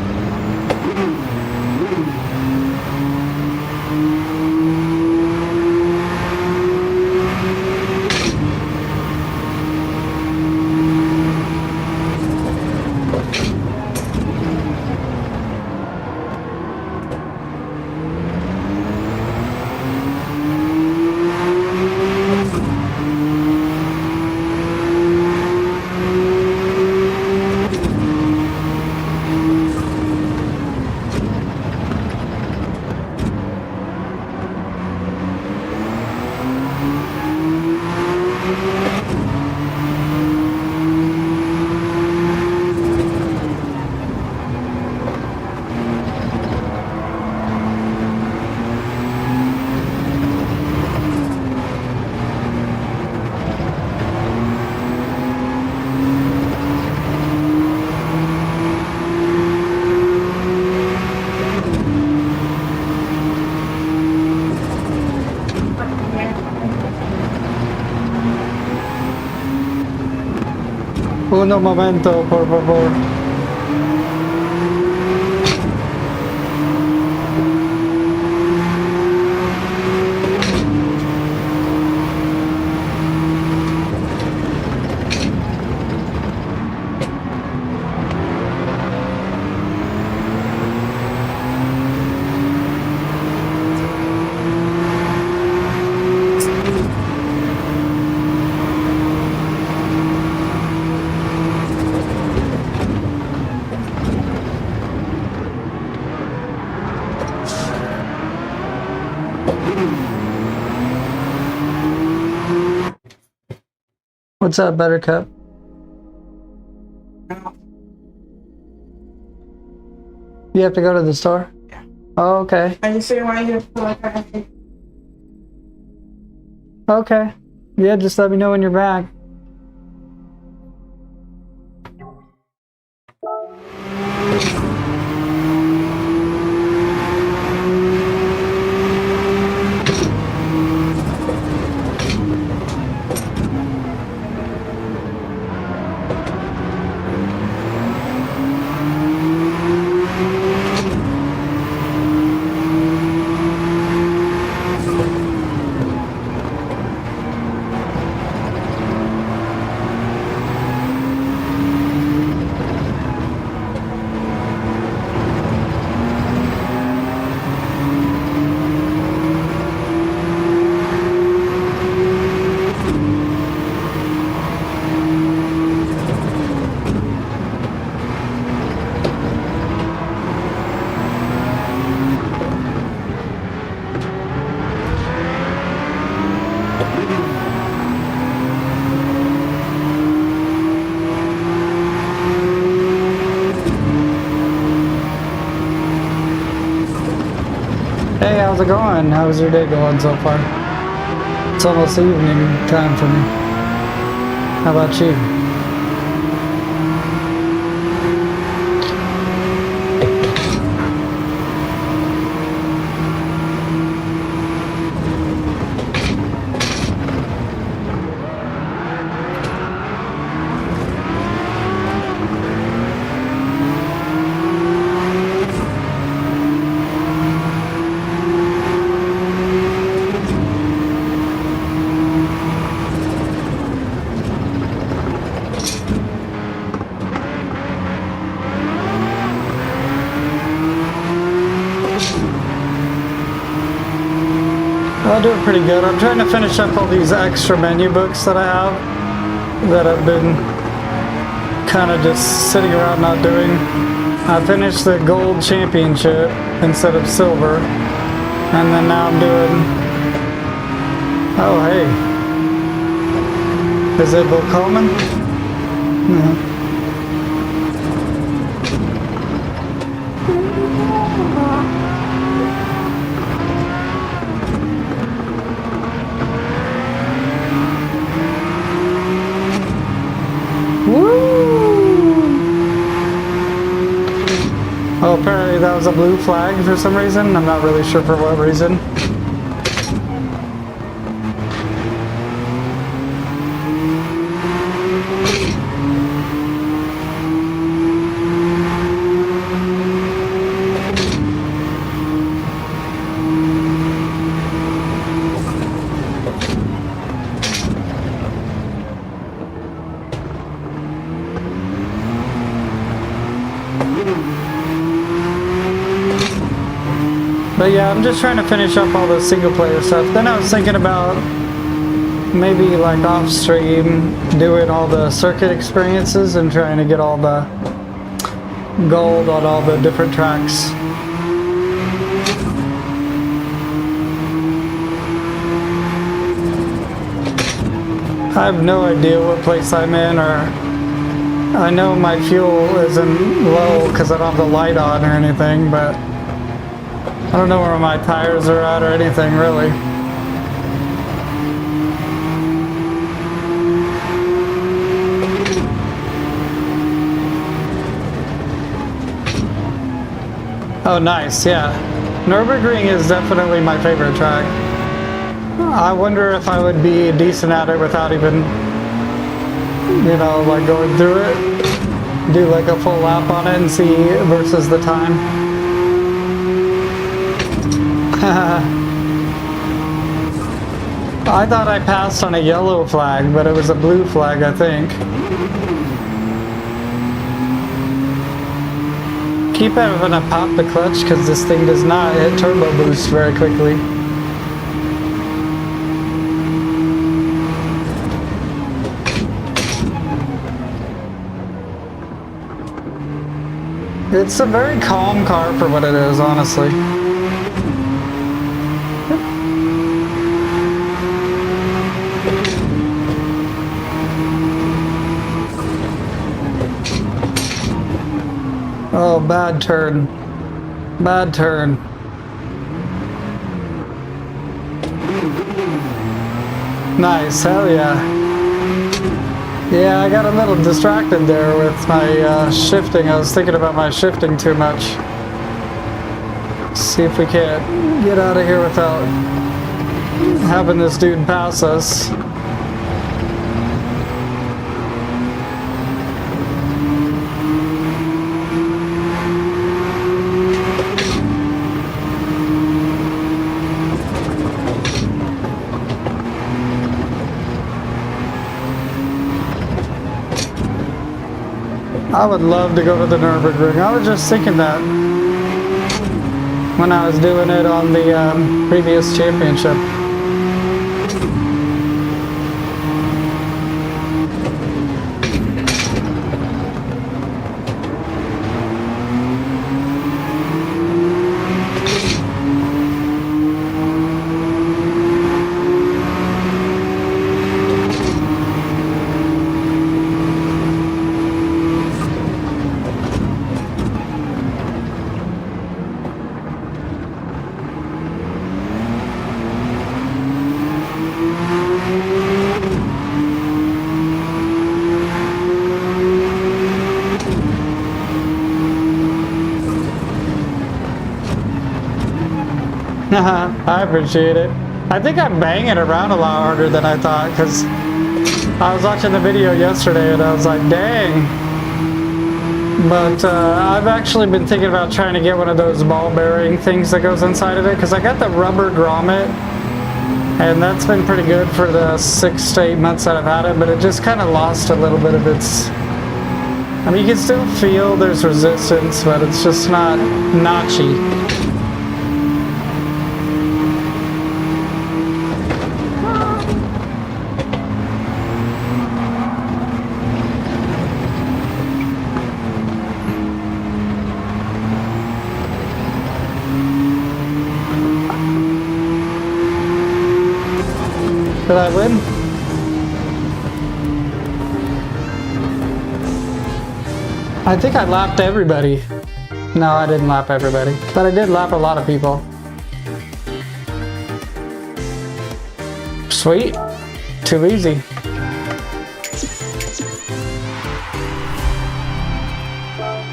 Speaker 2: Uno momento, por favor. What's up, Buttercup? You have to go to the store?
Speaker 3: Yeah.
Speaker 2: Oh, okay.
Speaker 3: Are you sure why you feel like I have to?
Speaker 2: Okay. Yeah, just let me know when you're back. Hey, how's it going? How's your day going so far? It's almost evening time for me. How about you? I'm doing pretty good. I'm trying to finish up all these extra menu books that I have that I've been kind of just sitting around not doing. I finished the gold championship instead of silver. And then now I'm doing... Oh, hey. Is it Volkomen? Yeah. Oh, apparently that was a blue flag for some reason. I'm not really sure for what reason. But yeah, I'm just trying to finish up all the single player stuff. Then I was thinking about maybe like off stream doing all the circuit experiences and trying to get all the gold on all the different tracks. I have no idea what place I'm in, or I know my fuel isn't low because I don't have the light on or anything, but I don't know where my tires are at or anything, really. Oh, nice, yeah. Nürburgring is definitely my favorite track. I wonder if I would be decent at it without even, you know, like going through it. Do like a full lap on it and see versus the time. I thought I passed on a yellow flag, but it was a blue flag, I think. Keep having to pop the clutch because this thing does not hit turbo boost very quickly. It's a very calm car for what it is, honestly. Oh, bad turn. Bad turn. Nice, hell yeah. Yeah, I got a little distracted there with my shifting. I was thinking about my shifting too much. See if we can't get out of here without having this dude pass us. I would love to go to the Nürburgring. I was just thinking that when I was doing it on the previous championship. I appreciate it. I think I'm banging around a lot harder than I thought, because I was watching the video yesterday and I was like, dang. But I've actually been thinking about trying to get one of those ball bearing things that goes inside of it, because I got the rubber grommet and that's been pretty good for the 6 to 8 months that I've had it, but it just kind of lost a little bit of its... I mean, you can still feel there's resistance, but it's just not notchy.
Speaker 1: Did I win? I think I lapped everybody. No, I didn't lap everybody, but I did lap a lot of people. Sweet. Too easy.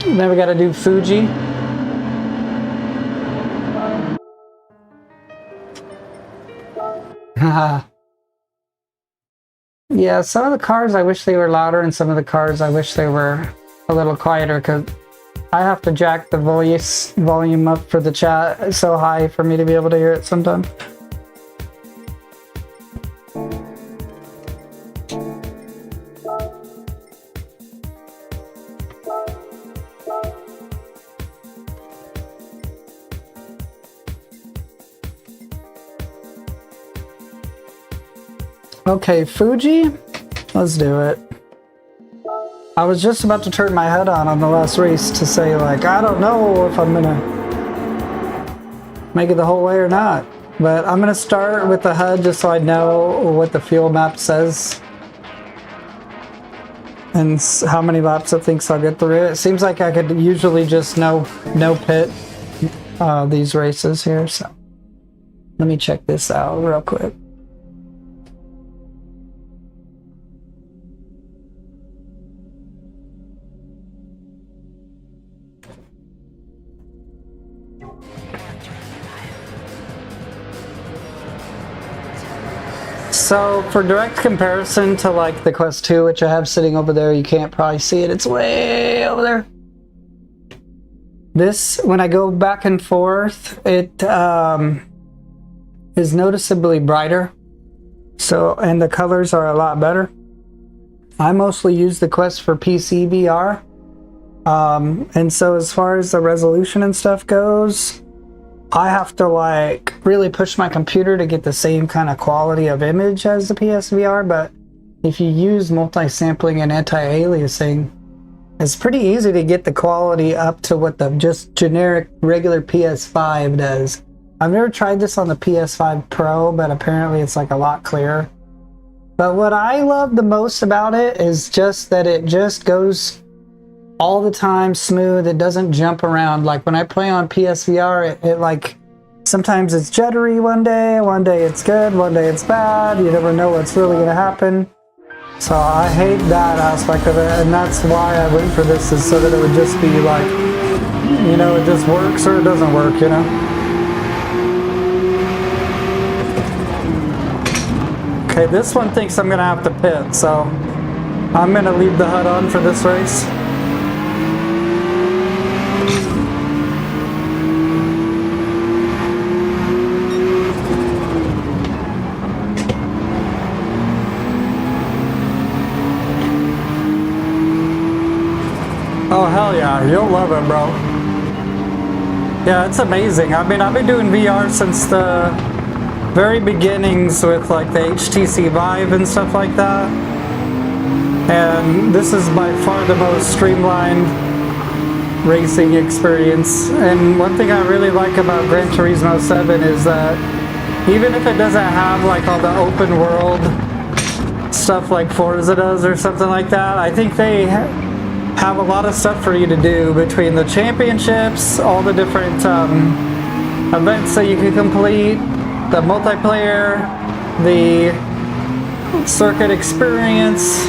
Speaker 1: Then we gotta do Fuji. Yeah, some of the cars I wish they were louder, and some of the cars I wish they were a little quieter, because I have to jack the volume up for the chat so high for me to be able to hear it sometimes. Okay, Fuji, let's do it. I was just about to turn my head on the last race to say, like, I don't know if I'm gonna make it the whole way or not, but I'm gonna start with the HUD just so I know what the fuel map says and how many laps it thinks I'll get through it. It seems like I could usually just no pit these races here, so let me check this out real quick. So for direct comparison to like the Quest 2, which I have sitting over there, you can't probably see it, it's way over there. This, when I go back and forth, it is noticeably brighter. So, and the colors are a lot better. I mostly use the Quest for PC VR. And so as far as the resolution and stuff goes, I have to like really push my computer to get the same kind of quality of image as the PSVR, but if you use multi-sampling and anti-aliasing, it's pretty easy to get the quality up to what the just generic regular PS5 does. I've never tried this on the PS5 Pro, but apparently it's like a lot clearer. But what I love the most about it is just that it just goes all the time smooth. It doesn't jump around. Like when I play on PSVR, it like sometimes it's jittery one day it's good, one day it's bad. You never know what's really gonna happen. So I hate that aspect of it, and that's why I went for this, is so that it would just be like, you know, it just works or it doesn't work, you know. Okay, this one thinks I'm gonna have to pit, so I'm gonna leave the HUD on for this race. Oh hell yeah, you'll love it, bro. Yeah, it's amazing. I mean, I've been doing VR since the very beginnings with like the HTC Vive and stuff like that. And this is by far the most streamlined racing experience. And one thing I really like about Gran Turismo 7 is that even if it doesn't have like all the open world stuff like Forza does or something like that, I think they have a lot of stuff for you to do between the championships, all the different events that you can complete, the multiplayer, the circuit experience.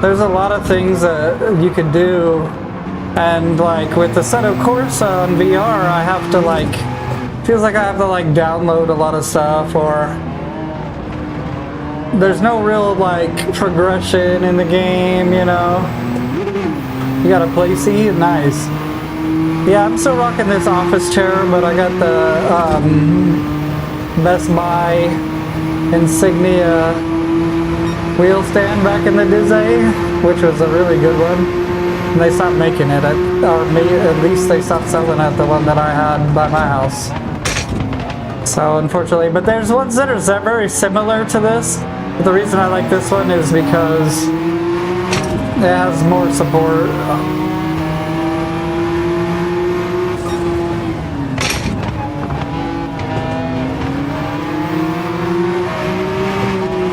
Speaker 1: There's a lot of things that you could do, and like with the Assetto Corsa on VR, I have to like, feels like I have to like download a lot of stuff, or there's no real like progression in the game, you know. You got a play seat, nice. Yeah, I'm still rocking this office chair, but I got the Best Buy Insignia wheel stand back in the day, which was a really good one. And they stopped making it, or at least they stopped selling it, the one that I had by my house. So unfortunately, but there's ones that are very similar to this. But the reason I like this one is because it has more support.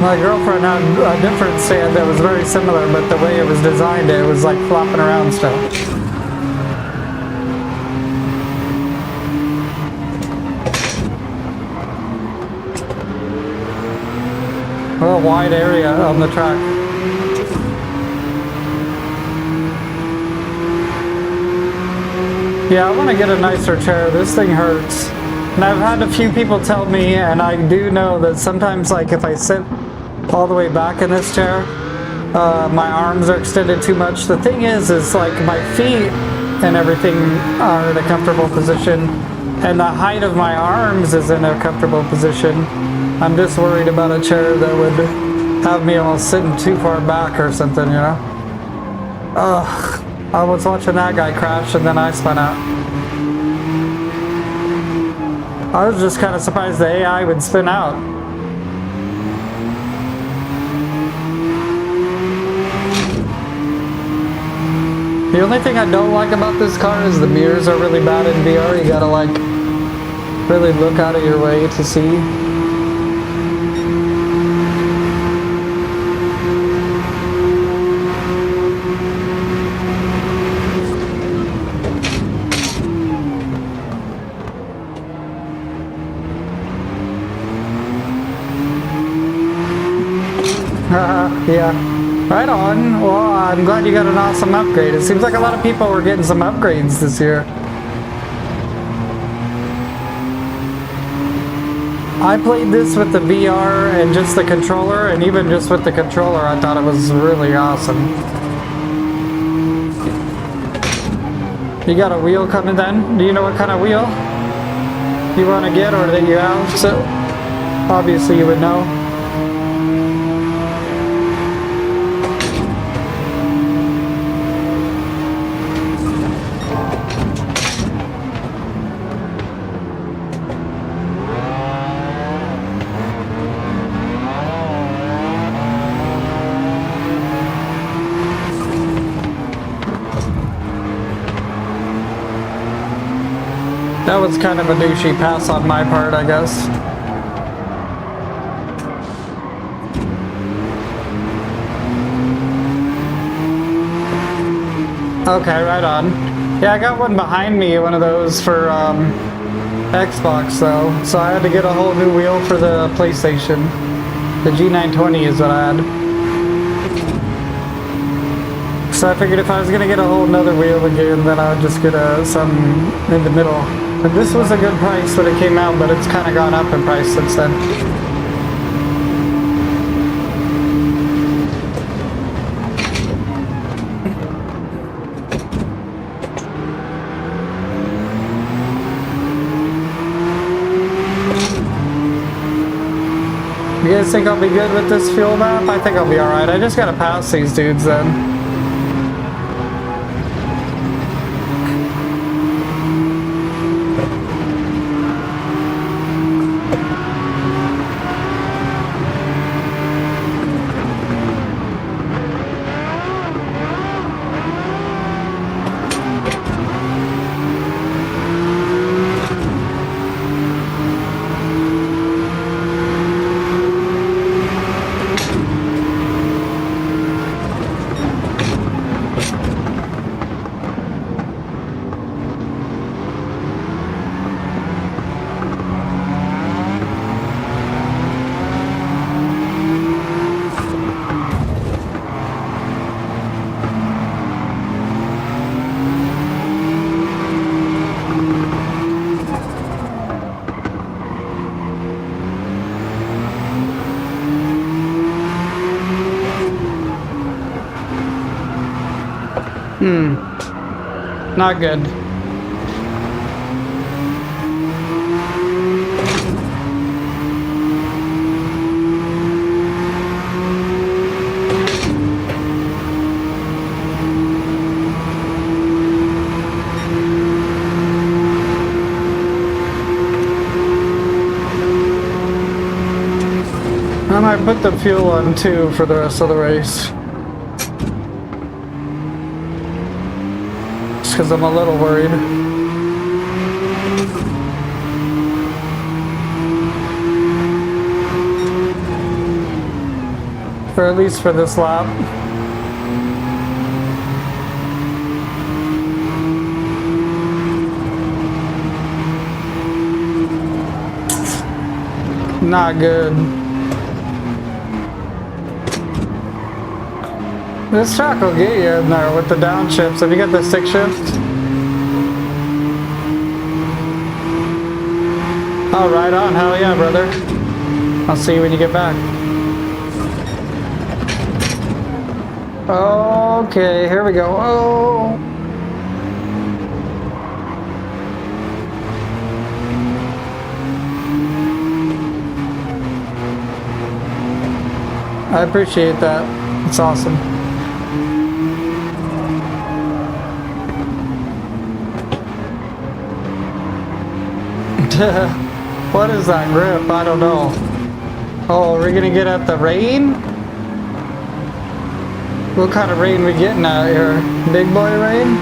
Speaker 1: My girlfriend had a different stand that was very similar, but the way it was designed, it was like flopping around still. A real wide area on the track. Yeah, I want to get a nicer chair. This thing hurts. And I've had a few people tell me, and I do know that sometimes, like, if I sit all the way back in this chair, my arms are extended too much. The thing is like my feet and everything are in a comfortable position, and the height of my arms is in a comfortable position. I'm just worried about a chair that would have me all sitting too far back or something, you know? Ugh. I was watching that guy crash and then I spun out. I was just kind of surprised the AI would spin out. The only thing I don't like about this car is the mirrors are really bad in VR. You gotta like really look out of your way to see. Yeah, right on. Well, I'm glad you got an awesome upgrade. It seems like a lot of people were getting some upgrades this year. I played this with the VR and just the controller, and even just with the controller, I thought it was really awesome. You got a wheel coming then? Do you know what kind of wheel you want to get or that you have? So, obviously you would know. That was kind of a douchey pass on my part, I guess. Okay, right on. Yeah, I got one behind me, one of those for Xbox though, so I had to get a whole new wheel for the PlayStation. The G920 is what I had. So I figured if I was gonna get a whole nother wheel again, then I would just get some in the middle. But this was a good price when it came out, but it's kind of gone up in price since then. You guys think I'll be good with this fuel map? I think I'll be alright. I just gotta pass these dudes then. Not good. I might put the fuel on too for the rest of the race. Because I'm a little worried. Or at least for this lap. Not good. This track will get you in there with the downshifts. Have you got the stick shift? Oh, right on. Hell yeah, brother. I'll see you when you get back. Okay, here we go. Oh. I appreciate that. It's awesome. What is that grip? I don't know. Oh, we're gonna get at the rain? What kind of rain we getting out here? Big boy rain?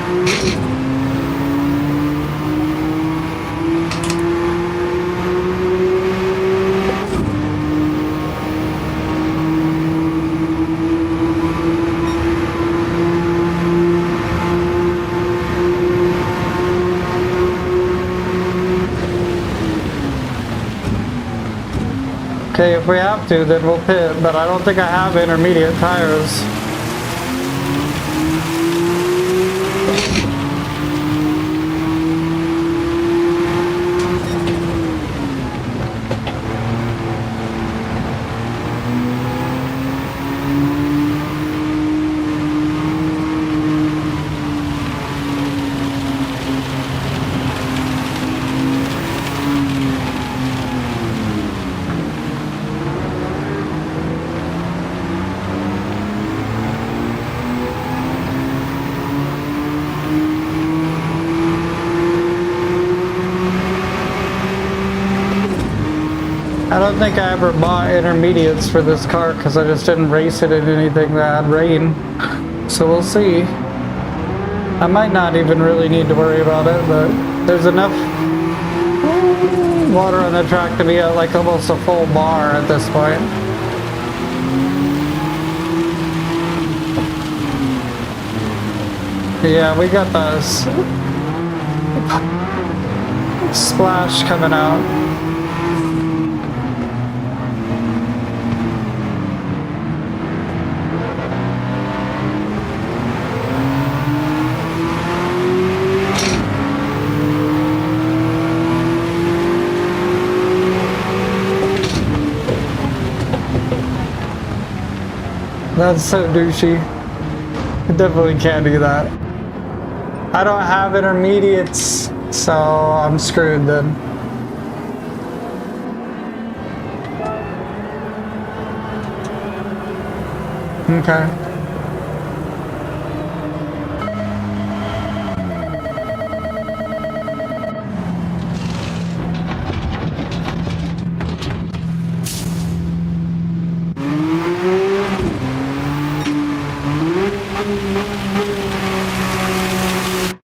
Speaker 1: Okay, if we have to, then we'll pit, but I don't think I have intermediate tires. I don't think I ever bought intermediates for this car because I just didn't race it in anything that had rain. So we'll see. I might not even really need to worry about it, but there's enough water on the track to be at like almost a full bar at this point. Yeah, we got the splash coming out. That's so douchey. I definitely can't do that. I don't have intermediates, so I'm screwed then. Okay.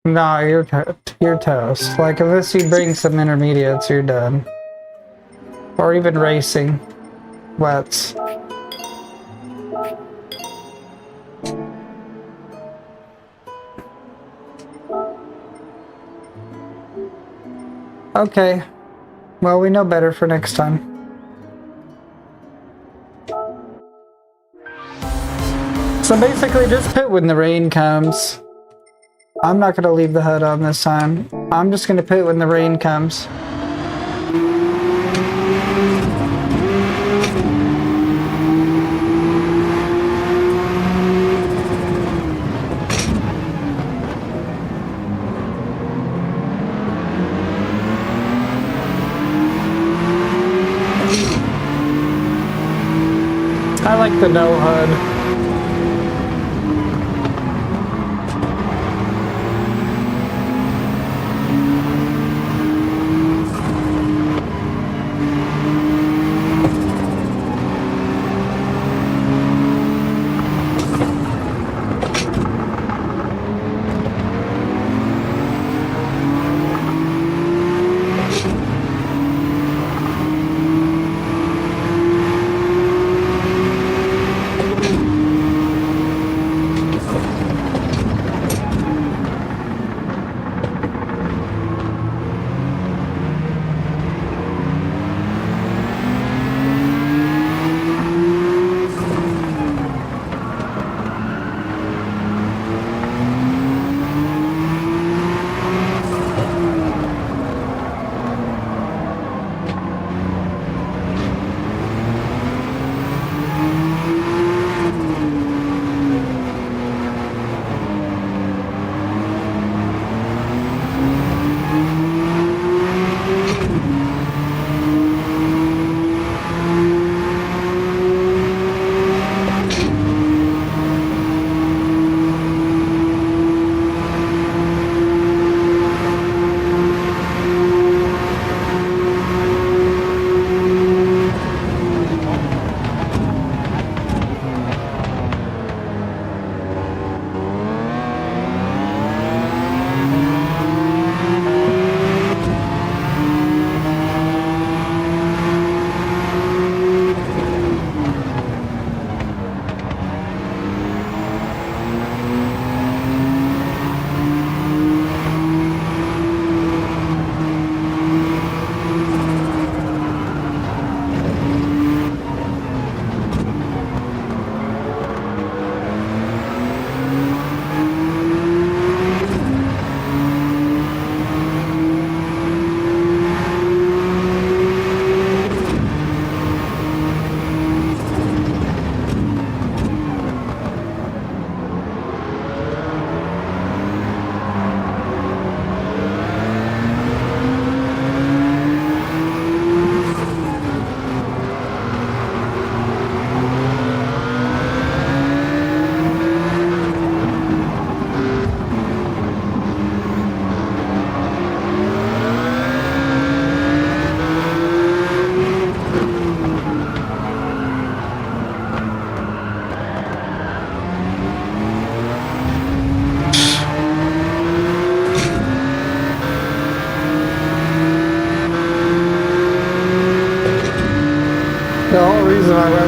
Speaker 1: Nah, you're toast. Like, unless you bring some intermediates, you're done. Or even racing. Wets. Okay. Well, we know better for next time. So basically, just pit when the rain comes. I'm not going to leave the hood on this time. I'm just going to pit when the rain comes. I like the no hood.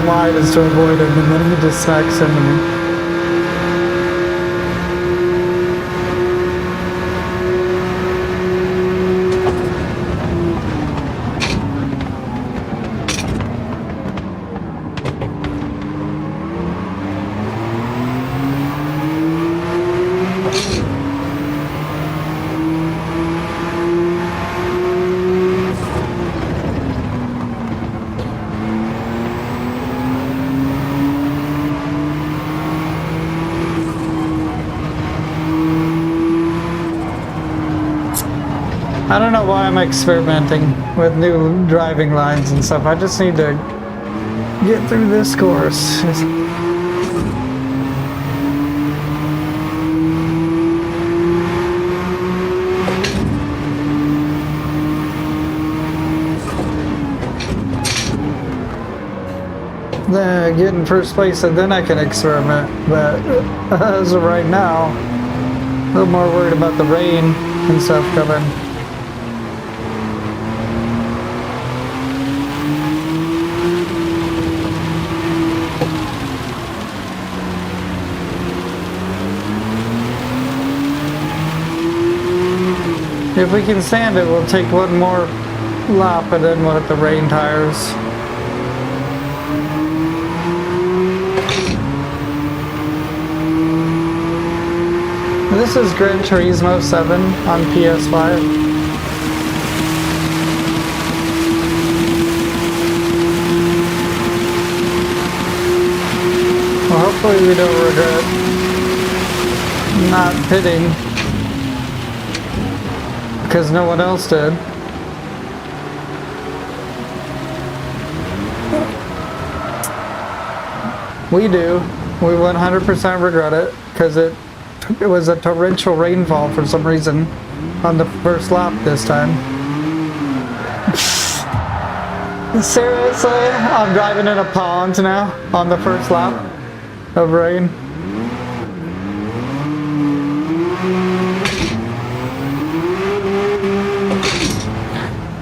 Speaker 1: wide is to avoid him, and then he just smacks into me. I don't know why I'm experimenting with new driving lines and stuff. I just need to get through this course. Then get in first place and then I can experiment. But as of right now, a little more worried about the rain and stuff coming. If we can stand it, we'll take one more lap and then we'll hit the rain tires. This is Gran Turismo 7 on PS5. Well, hopefully we don't regret not pitting. Because no one else did. We do. We 100% regret it because it was a torrential rainfall for some reason on the first lap this time. Seriously? I'm driving in a pond now on the first lap of rain.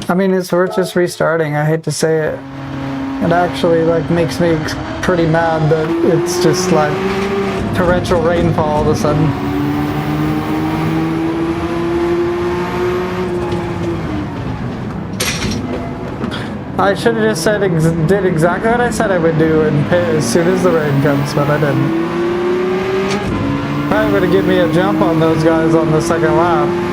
Speaker 1: I mean, it's worth just restarting. I hate to say it. It actually like makes me pretty mad that it's just like torrential rainfall all of a sudden. I should have just said did exactly what I said I would do and pit as soon as the rain comes, but I didn't. Probably would have given me a jump on those guys on the second lap.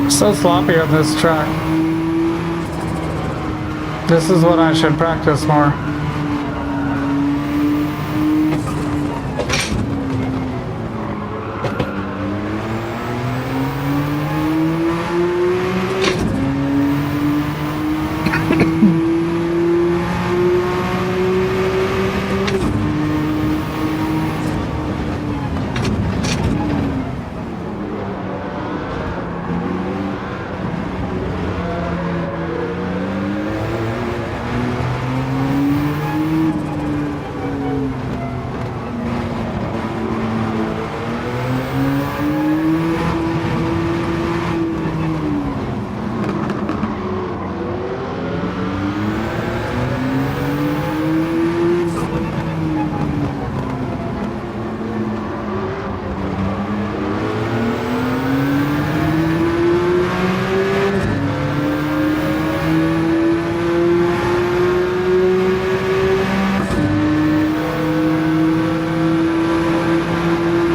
Speaker 1: So sloppy on this track. This is what I should practice more.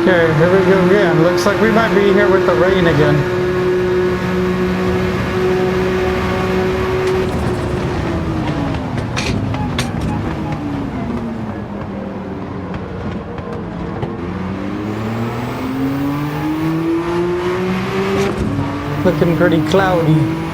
Speaker 2: Okay, here we go again. Looks like we might be here with the rain again. Looking pretty cloudy.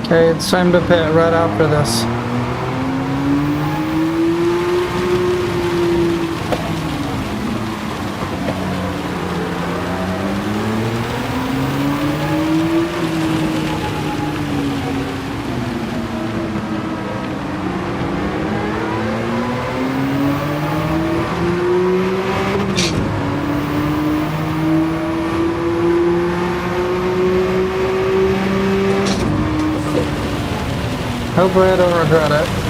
Speaker 2: Okay, it's time to pit right after this. Hopefully I don't regret it.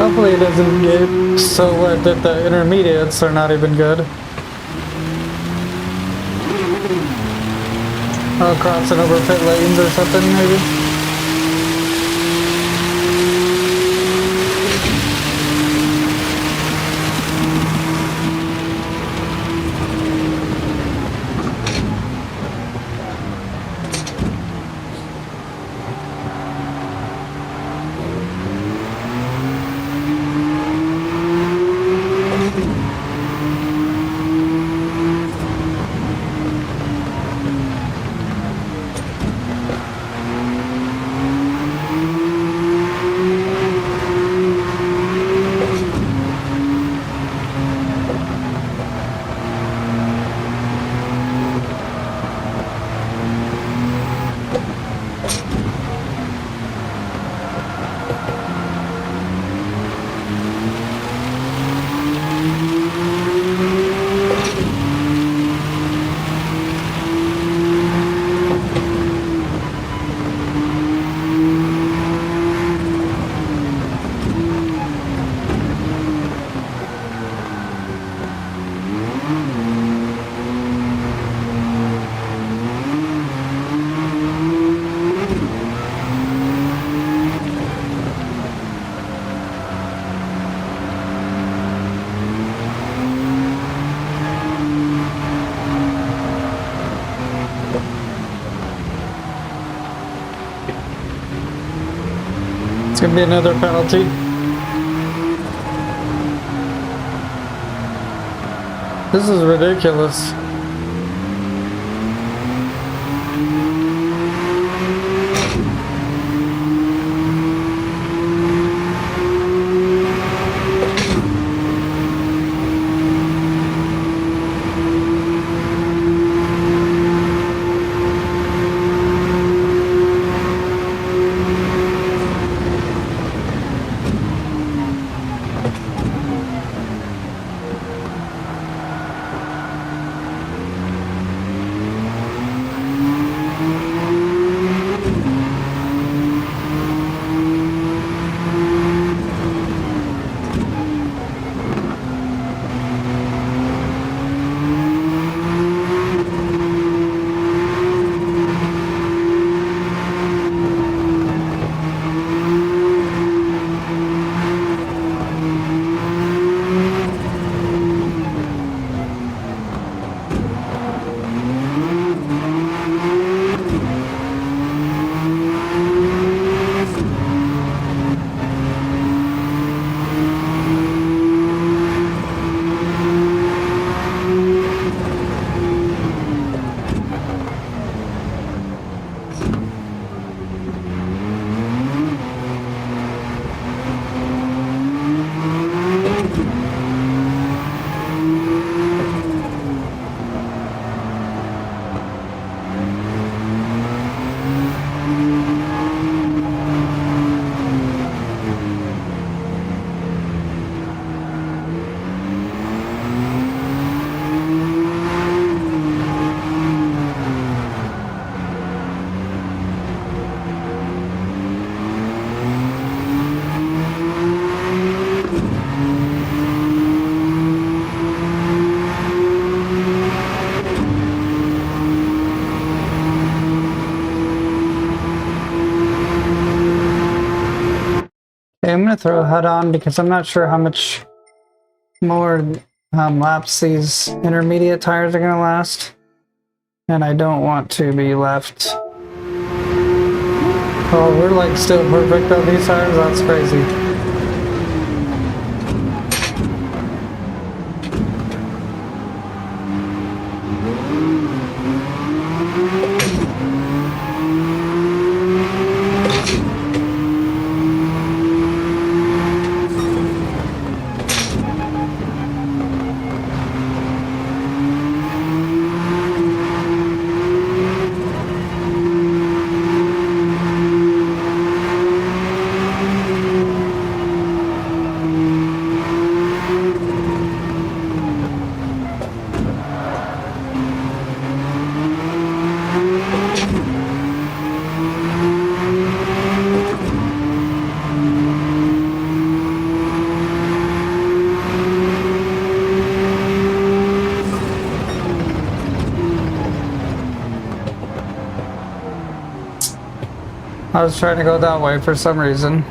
Speaker 2: Hopefully it doesn't get so wet that the intermediates are not even good. Oh, crossing over pit lanes or something, maybe? gonna be another penalty. This is ridiculous. Okay, I'm gonna throw a HUD on because I'm not sure how much more laps these intermediate tires are gonna last. And I don't want to be left. Oh, we're like still perfect on these tires? That's crazy. I was trying to go that way for some reason.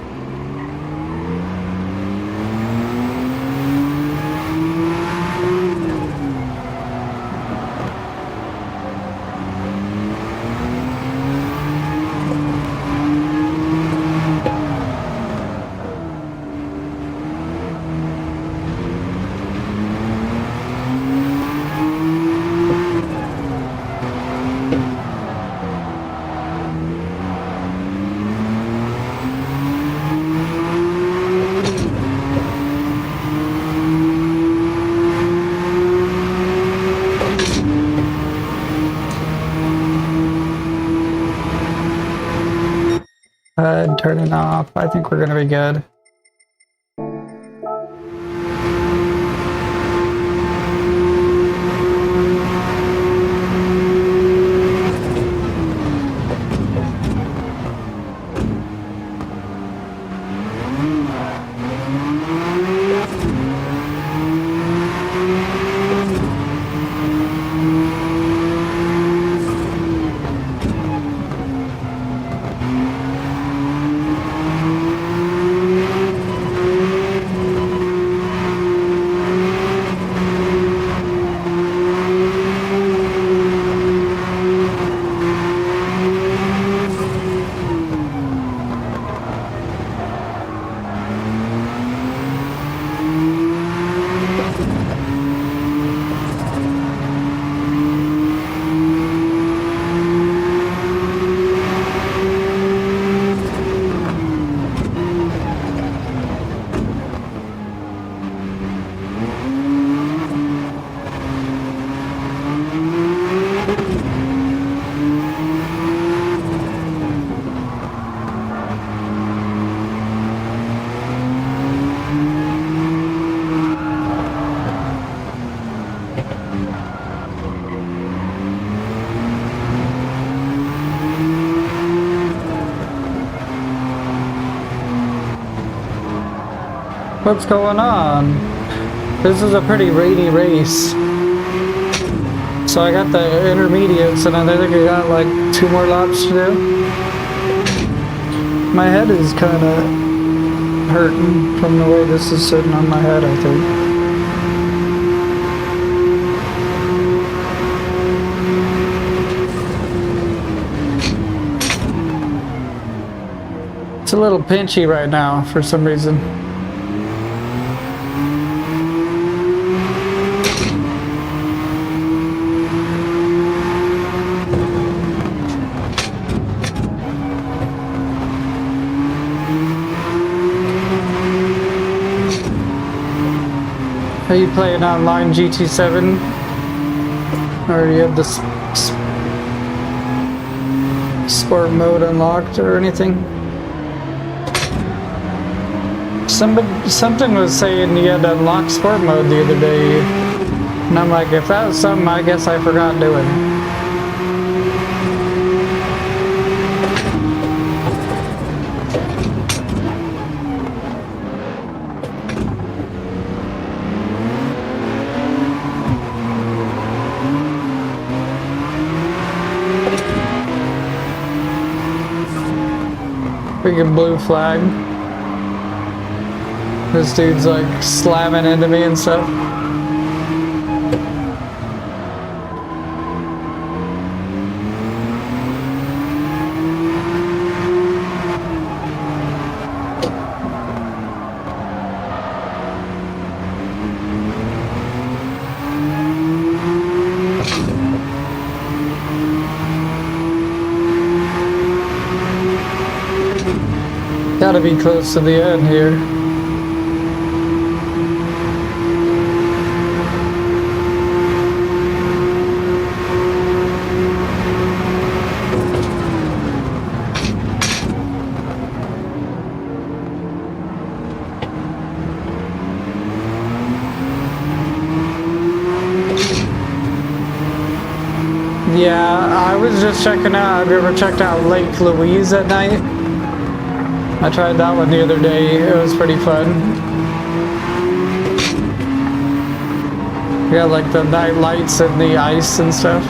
Speaker 2: Turn it off. I think we're gonna be good. What's going on? This is a pretty rainy race. So I got the intermediates and I think I got like 2 more laps to do. My head is kind of hurting from the way this is sitting on my head, I think. It's a little pinchy right now for some reason. Are you playing online GT7? Or do you have this sport mode unlocked or anything? Something was saying you had to unlock sport mode the other day. And I'm like, if that was something I guess I forgot doing. Freaking blue flag. This dude's like slamming into me and stuff. Gotta be close to the end here. Yeah, I was just checking out. Have you ever checked out Lake Louise at night? I tried that one the other day. It was pretty fun. You got like the night lights and the ice and stuff.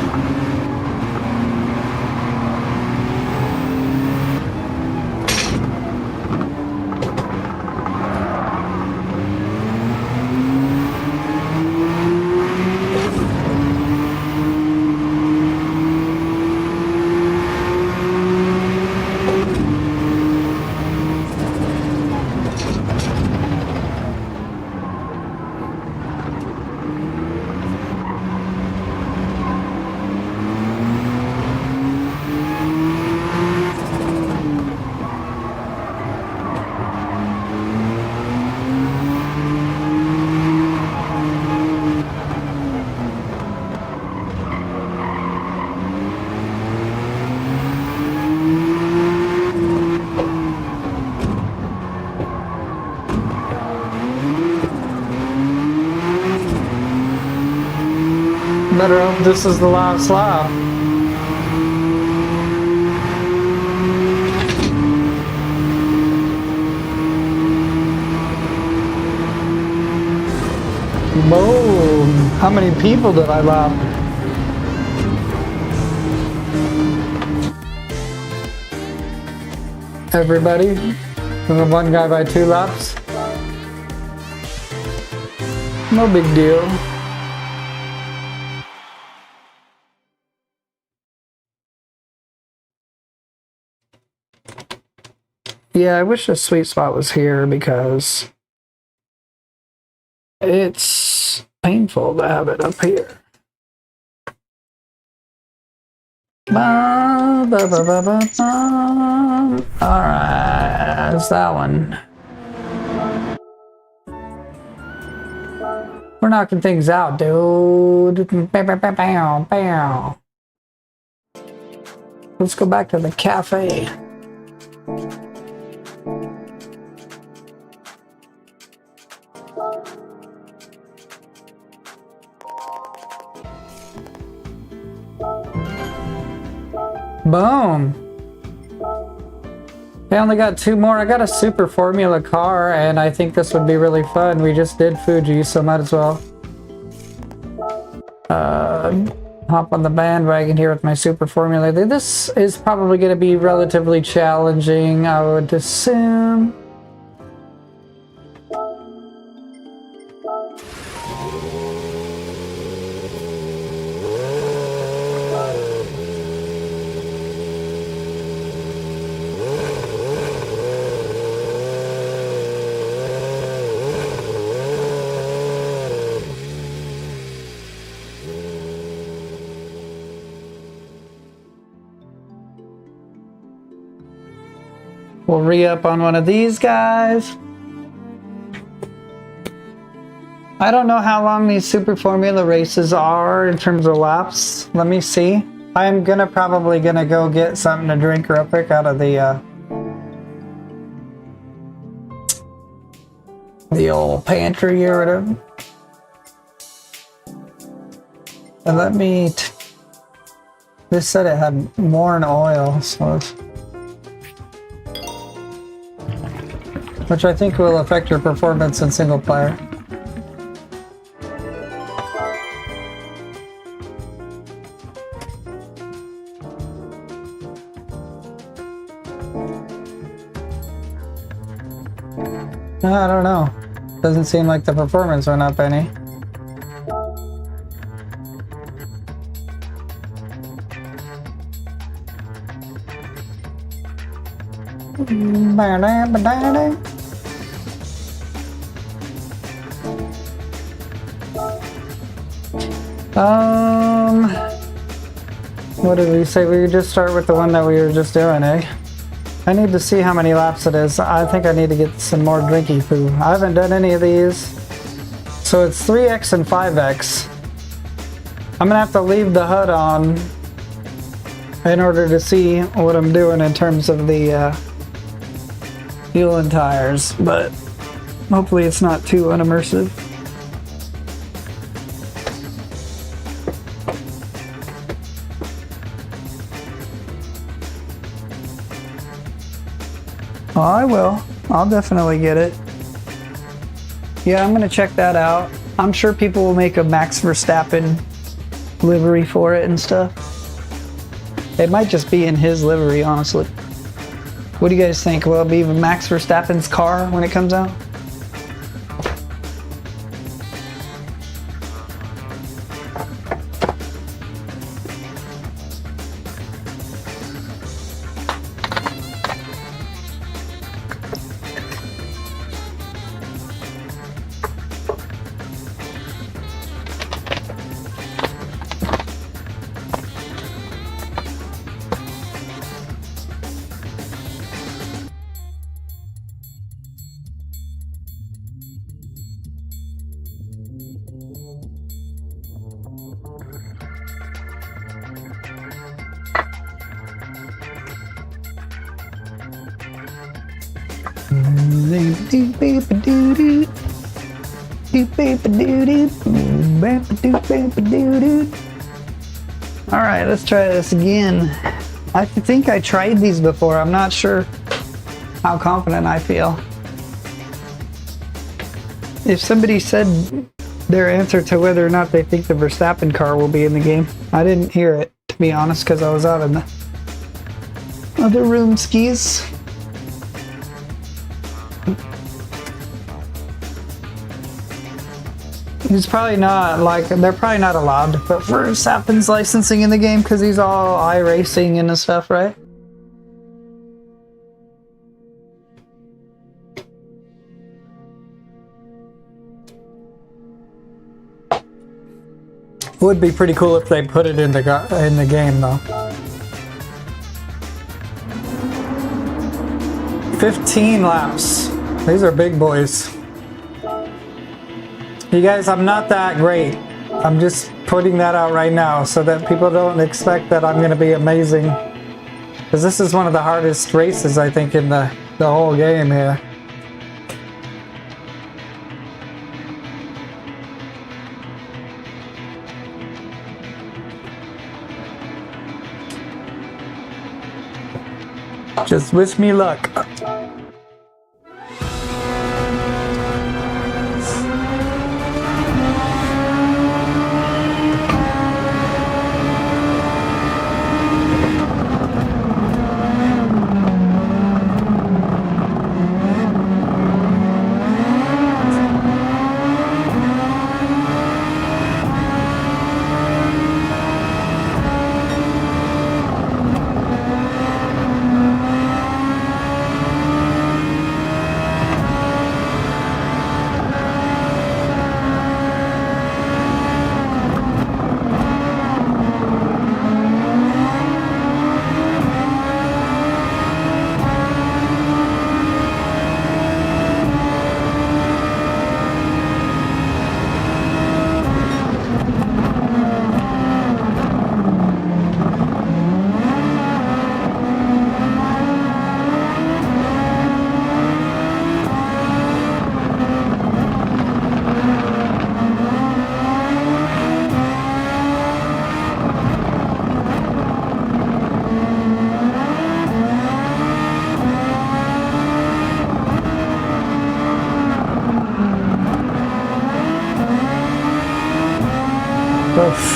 Speaker 2: Better hope this is the last lap. Boom! How many people did I lap? Everybody? And the one guy by 2 laps? No big deal. Yeah, I wish the sweet spot was here because it's painful to have it up here. Ba, ba, ba, ba, ba, ba. All right, that's that one. We're knocking things out, dude. Bow, bow, bow, bow, bow. Let's go back to the cafe. Boom. I only got 2 more. I got a super formula car, and I think this would be really fun. We just did Fuji, so might as well hop on the bandwagon here with my super formula. This is probably going to be relatively challenging, I would assume. We'll re-up on one of these guys. I don't know how long these Super Formula races are in terms of laps. Let me see. I'm probably gonna go get something to drink real quick out of the old pantry or whatever. And let me... This said it had worn oil, so it's... Which I think will affect your performance in single player. I don't know. Doesn't seem like the performance went up any. What did we say? We would just start with the one that we were just doing, eh? I need to see how many laps it is. I think I need to get some more drinky food. I haven't done any of these. So it's 3x and 5x. I'm gonna have to leave the HUD on in order to see what I'm doing in terms of the fuel and tires, but hopefully it's not too unimmersive. Oh, I will. I'll definitely get it. Yeah, I'm gonna check that out. I'm sure people will make a Max Verstappen livery for it and stuff. It might just be in his livery, honestly. What do you guys think? Will it be Max Verstappen's car when it comes out? Alright, let's try this again. I think I tried these before. I'm not sure how confident I feel. If somebody said their answer to whether or not they think the Verstappen car will be in the game, I didn't hear it, to be honest, because I was out in the other room skis. He's probably not, like, they're probably not allowed to put Verstappen's licensing in the game because he's all iRacing and stuff, right? Would be pretty cool if they put it in the game, though. 15 laps. These are big boys. You guys, I'm not that great. I'm just putting that out right now so that people don't expect that I'm going to be amazing. Because this is one of the hardest races, I think, in the whole game here.
Speaker 1: Just wish me luck. Oof.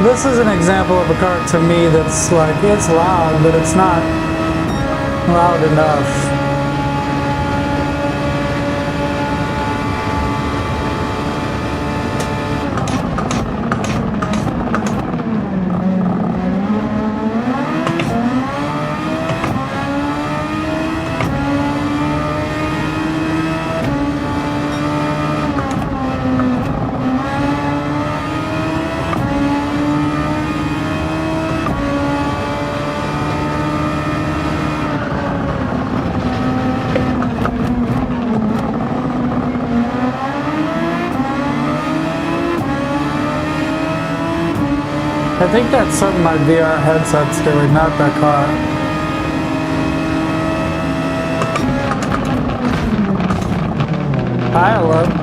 Speaker 1: This is an example of a car to me that's like, it's loud, but it's not loud enough.
Speaker 2: I think that's something my VR headset's doing, not the car. Hi, hello.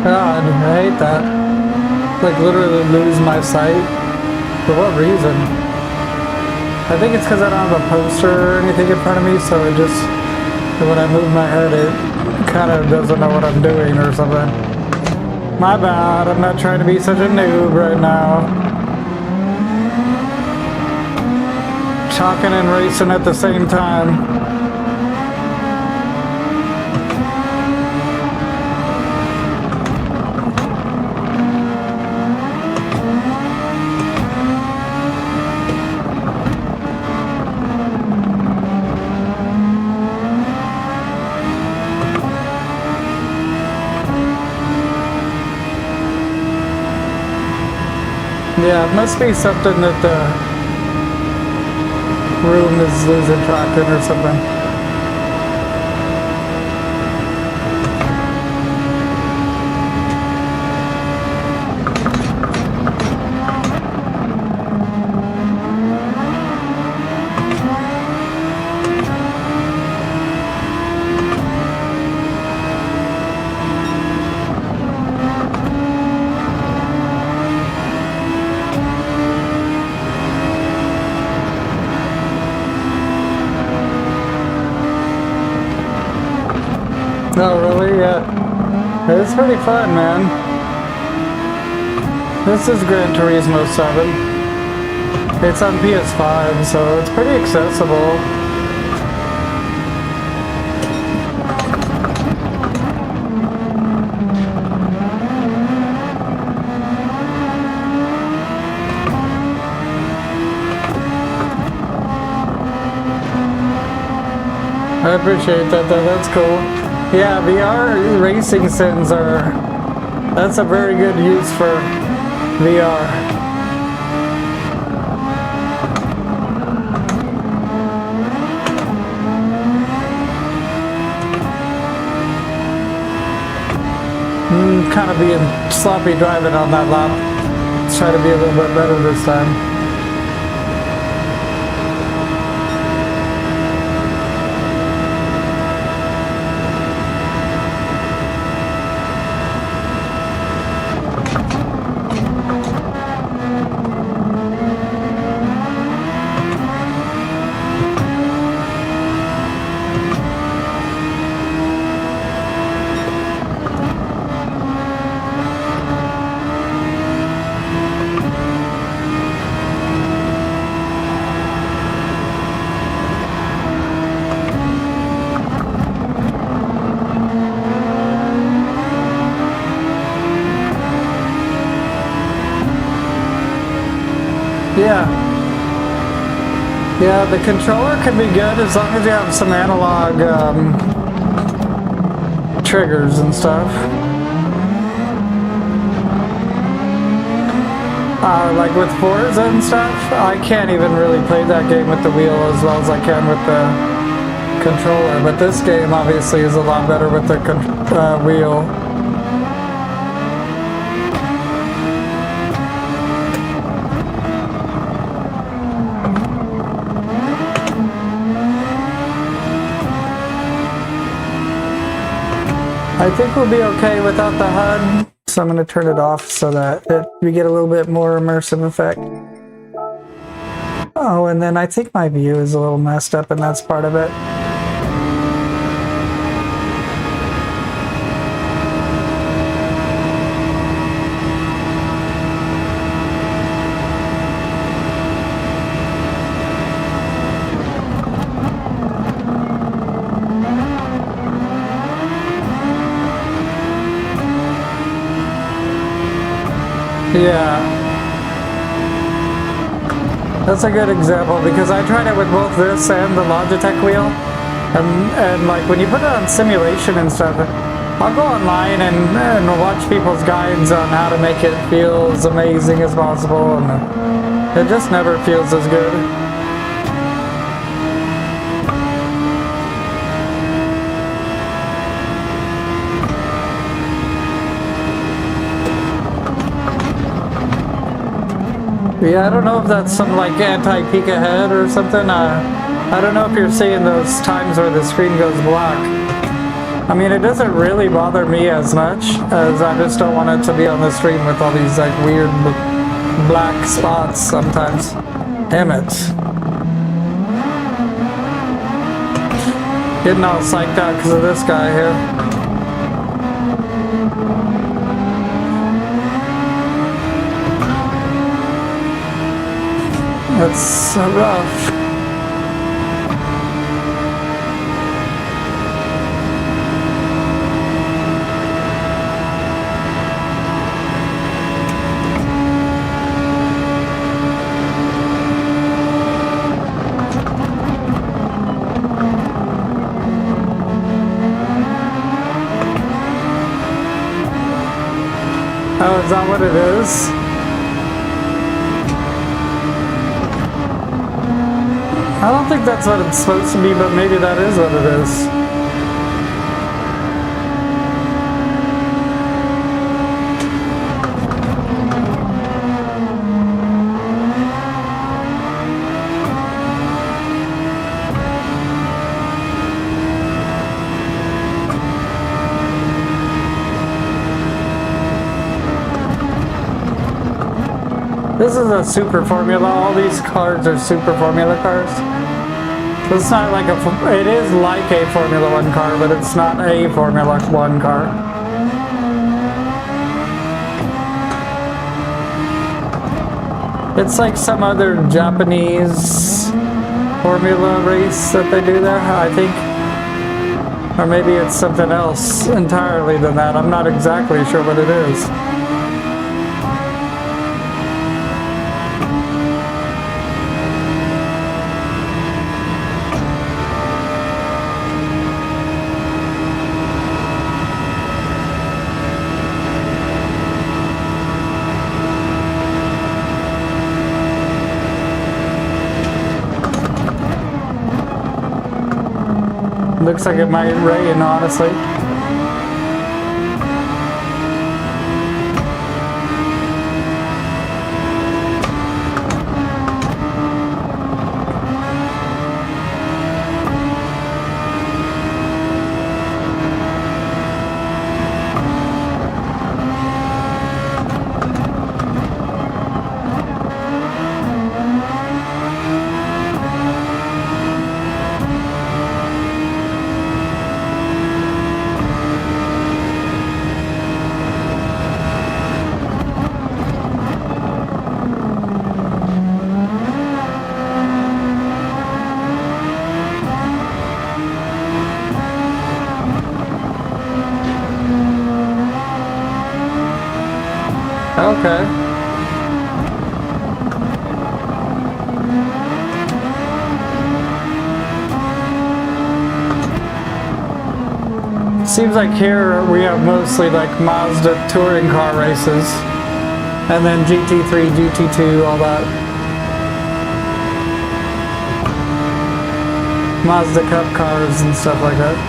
Speaker 2: God, I hate that. Like literally lose my sight. For what reason? I think it's because I don't have a poster or anything in front of me, so it just, when I move my head, it kind of doesn't know what I'm doing or something. My bad, I'm not trying to be such a noob right now. Chalking and racing at the same time. Yeah, it must be something that the room is losing track in or something. Oh, really? Yeah. It's pretty fun, man. This is Gran Turismo 7. It's on PS5, so it's pretty accessible. I appreciate that, though. That's cool. Yeah, VR racing sims that's a very good use for VR. Kind of being sloppy driving on that lap. Let's try to be a little bit better this time. Yeah. Yeah, the controller can be good as long as you have some analog triggers and stuff. Like with Forza and stuff, I can't even really play that game with the wheel as well as I can with the controller. But this game obviously is a lot better with the wheel.
Speaker 1: I think we'll be okay without the HUD, so I'm going to turn it off so that we get a little bit more immersive effect. Oh, and then I think my view is a little messed up, and that's part of it. Yeah, that's a good example because I tried it with both this and the Logitech wheel, and like when you put it on simulation and stuff, I'll go online and watch people's guides on how to make it feel as amazing as possible, and it just never feels as good. Yeah, I don't know if that's some like anti-peek ahead or something. I don't know if you're seeing those times where the screen goes black. I mean, it doesn't really bother me as much as I just don't want it to be on the screen with all these like weird black spots sometimes. Damn it. Getting all psyched out because of this guy here. That's so rough. Oh, is that what it is? I don't think that's what it's supposed to be, but maybe that is what it is. This is a super formula. All these cars are super formula cars. So it's not like it is like a Formula One car, but it's not a Formula One car. It's like some other Japanese formula race that they do there, I think. Or maybe it's something else entirely than that. I'm not exactly sure what it is. Looks like it might rain, honestly. Okay. Seems like here we have mostly like Mazda touring car races, and then GT3, GT2, all that. Mazda Cup cars and stuff like that.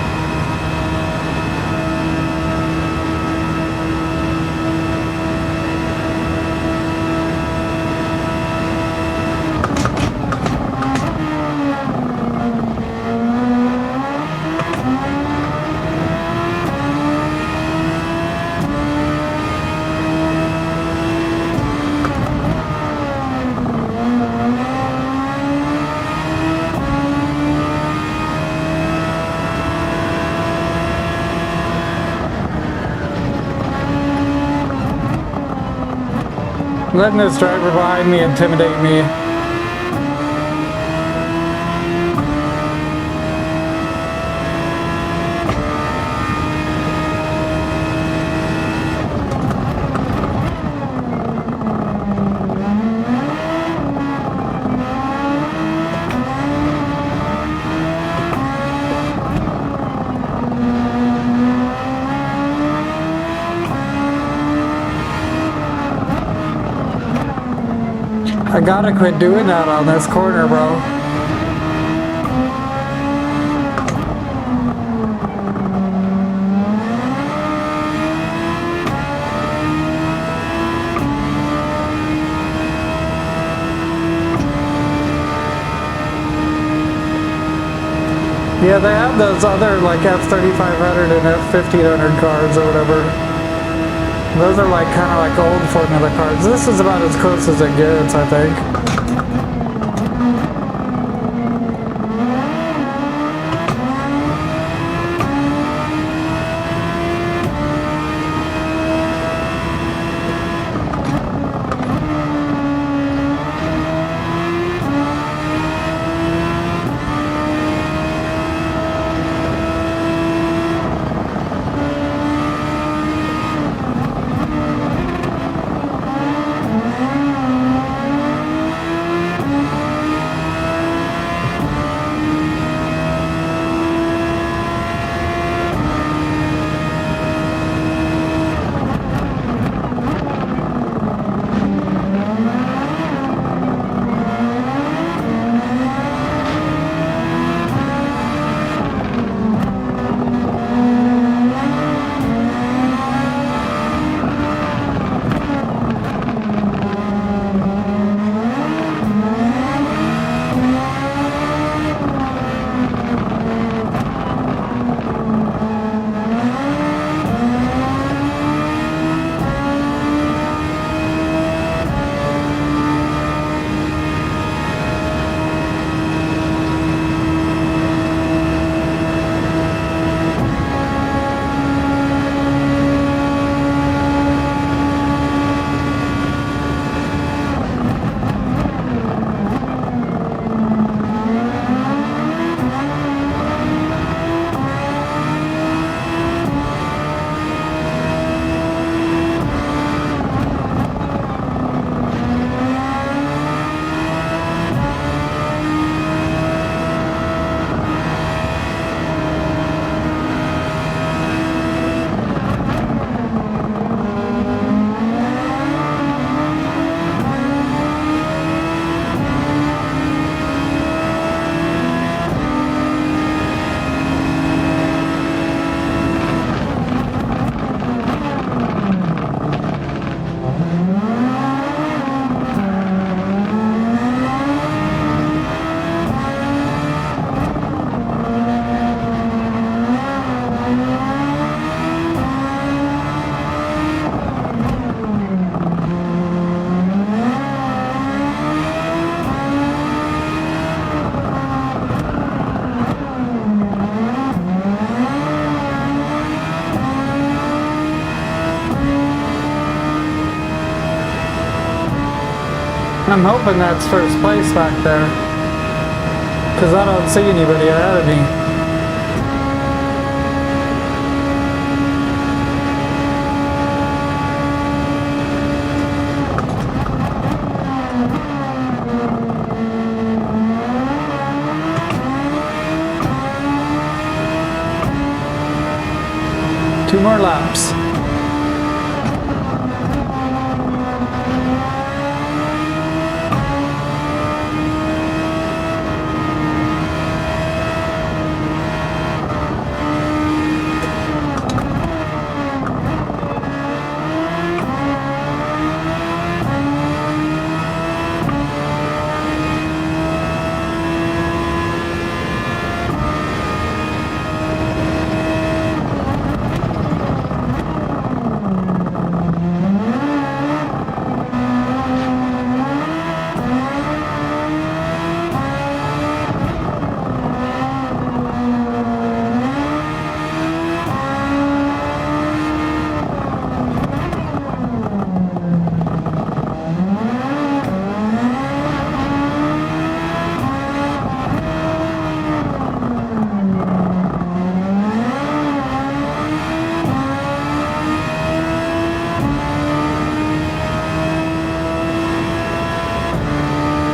Speaker 2: Letting this driver behind me intimidate me. I gotta quit doing that on this corner, bro. Yeah, they have those other like F3500 and F1500 cars or whatever. Those are like kind of like old Formula cars. This is about as close as it gets, I think. I'm hoping that's first place back there, because I don't see anybody ahead of me. Two more laps.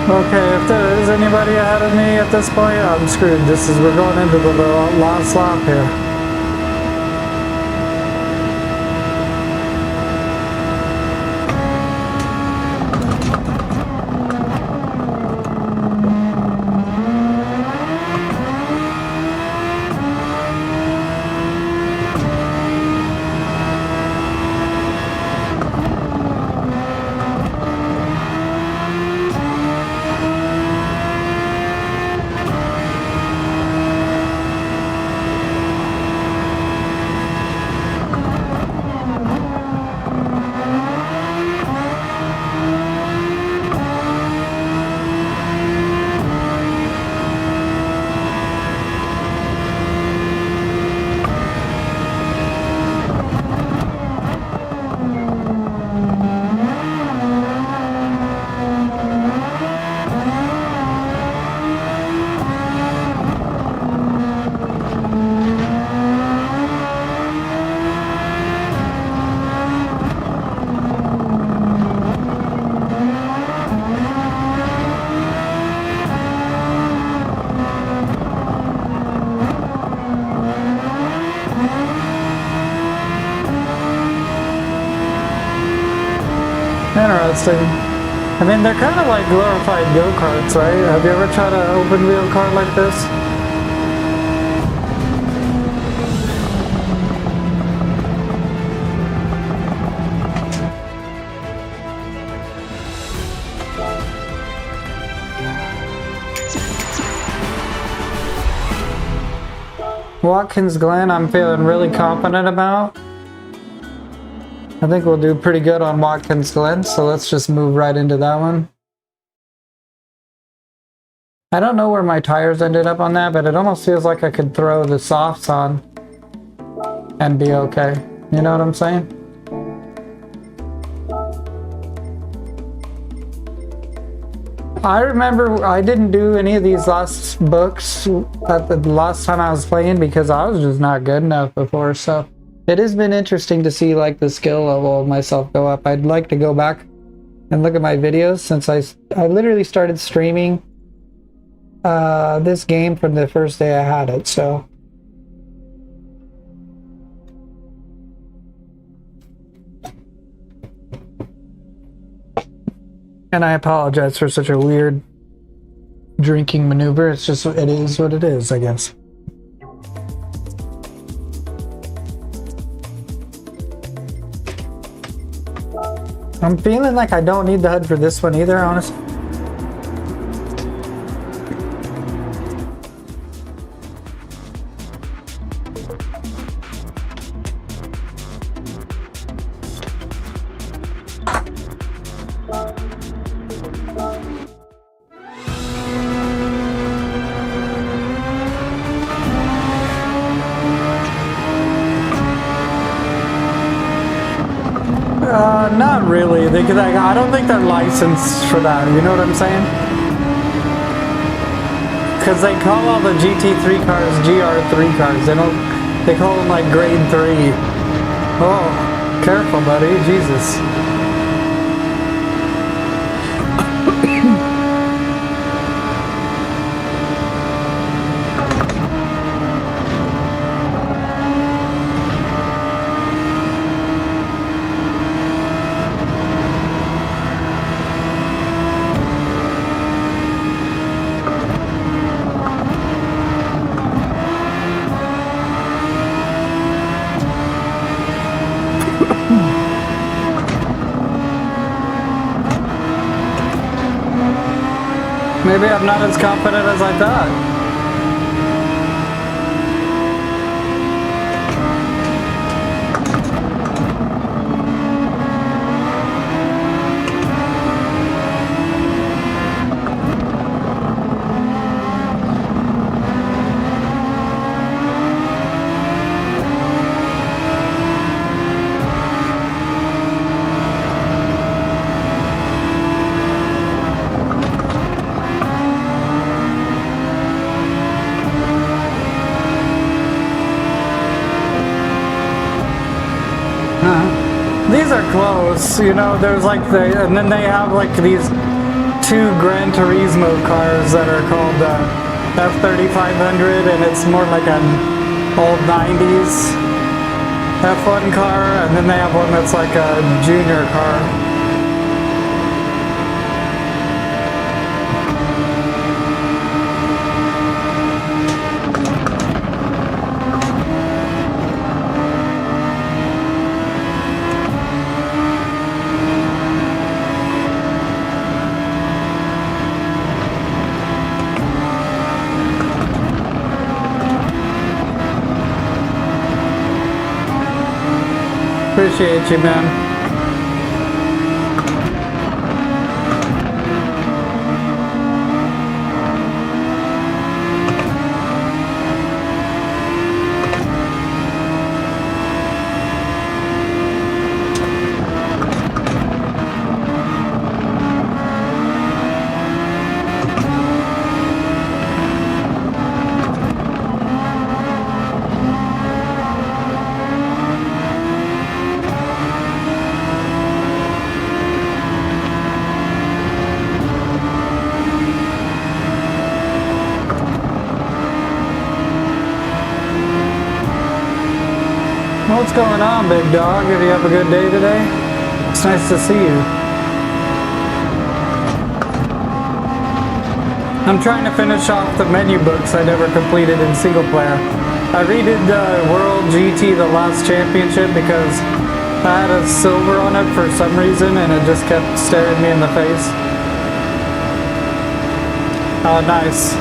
Speaker 2: Okay, if there is anybody ahead of me at this point, I'm screwed. We're going into the last lap here. Interesting. I mean, they're kind of like glorified go-karts, right? Have you ever tried an open-wheel kart like this? Watkins Glen, I'm feeling really confident about. I think we'll do pretty good on Watkins Glen, so let's just move right into that one. I don't know where my tires ended up on that, but it almost feels like I could throw the softs on and be okay. You know what I'm saying? I remember I didn't do any of these last books at the last time I was playing because I was just not good enough before, so it has been interesting to see like the skill level of myself go up. I'd like to go back and look at my videos since I literally started streaming this game from the first day I had it, so. And I apologize for such a weird drinking maneuver. It's just, it is what it is, I guess. I'm feeling like I don't need the HUD for this one either, honestly. Not really. I don't think they're licensed for that. You know what I'm saying? Because they call all the GT3 cars GR3 cars. They call them like grade 3. Oh, careful, buddy. Jesus. Maybe I'm not as confident as I thought. These are close, you know, there's like and then they have like these two Gran Turismo cars that are called F3500, and it's more like an old 90s F1 car, and then they have one that's like a junior car. Appreciate you, man. What's going on, big dog? Did you have a good day today? It's nice to see you. I'm trying to finish off the menu books I never completed in single player. I redid World GT the last championship because I had a silver on it for some reason and it just kept staring me in the face. Oh, nice.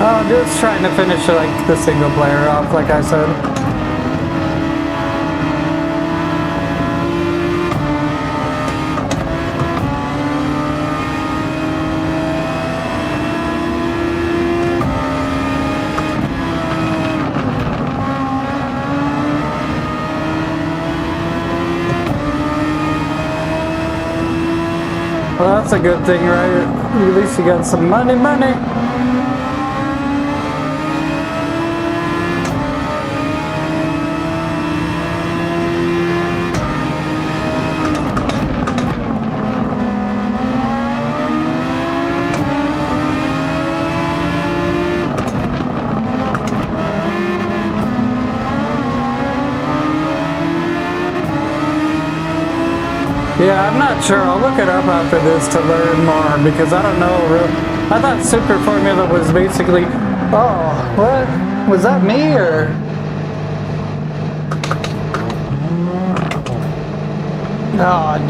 Speaker 2: Oh, just trying to finish like the single player off, like I said. Well, that's a good thing, right? At least you got some money. Yeah, I'm not sure. I'll look it up after this to learn more because I don't know. I thought Super Formula was basically... Oh, what? Was that me or... God.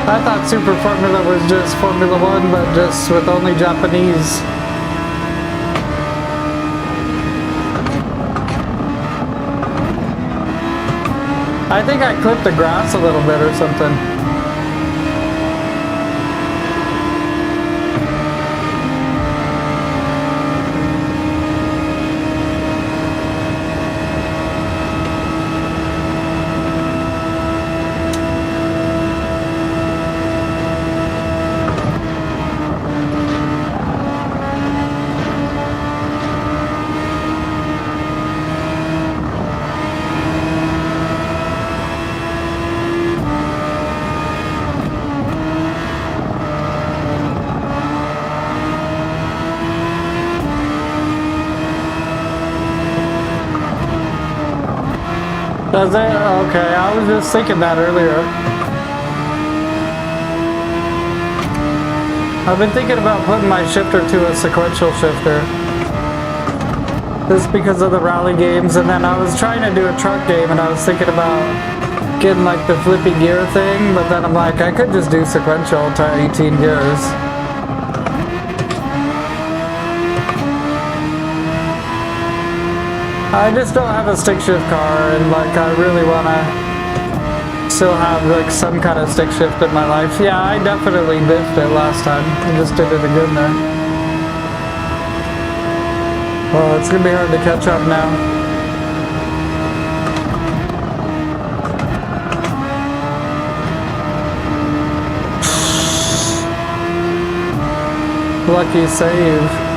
Speaker 2: I thought Super Formula was just Formula 1, but just with only Japanese. I think I clipped the grass a little bit or something. Does it? Okay, I was just thinking that earlier. I've been thinking about putting my shifter to a sequential shifter. Just because of the rally games, and then I was trying to do a truck game and I was thinking about getting like the flippy gear thing, but then I'm like, I could just do sequential to 18 gears. I just don't have a stick shift car, and like I really want to still have like some kind of stick shift in my life. Yeah, I definitely biffed it last time. I just did it again there. Oh, it's gonna be hard to catch up now. Lucky save.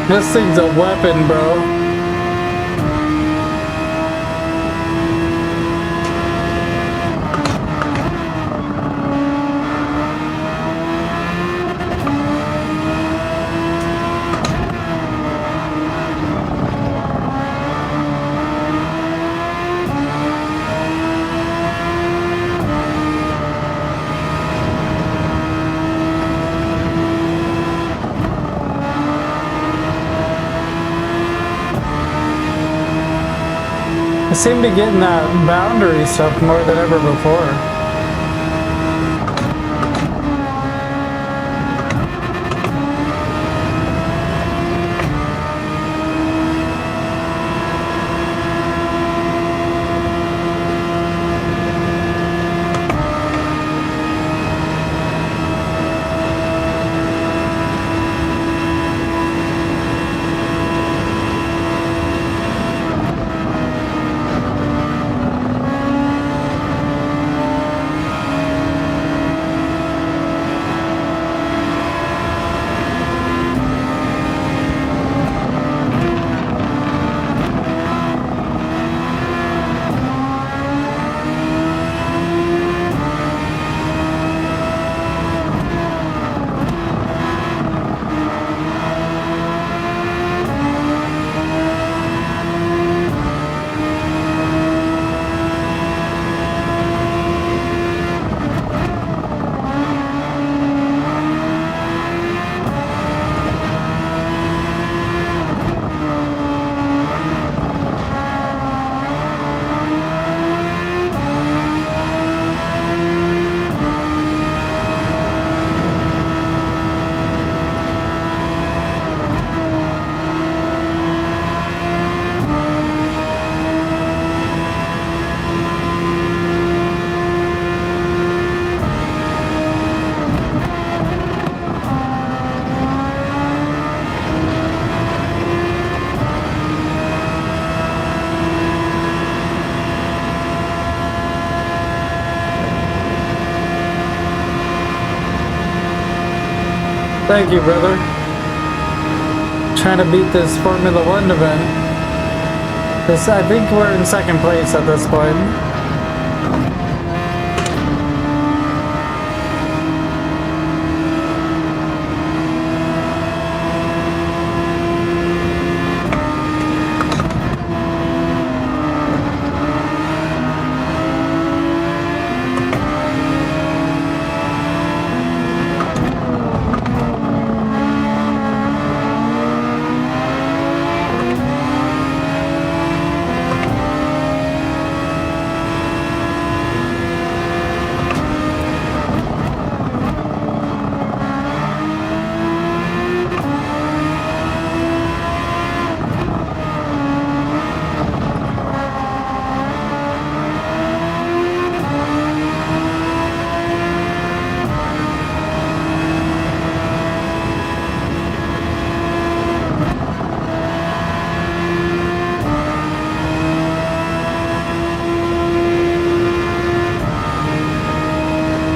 Speaker 2: This thing's a weapon, bro. I seem to be getting that boundary stuff more than ever before. Thank you, brother. Trying to beat this Formula One event. I think we're in second place at this point.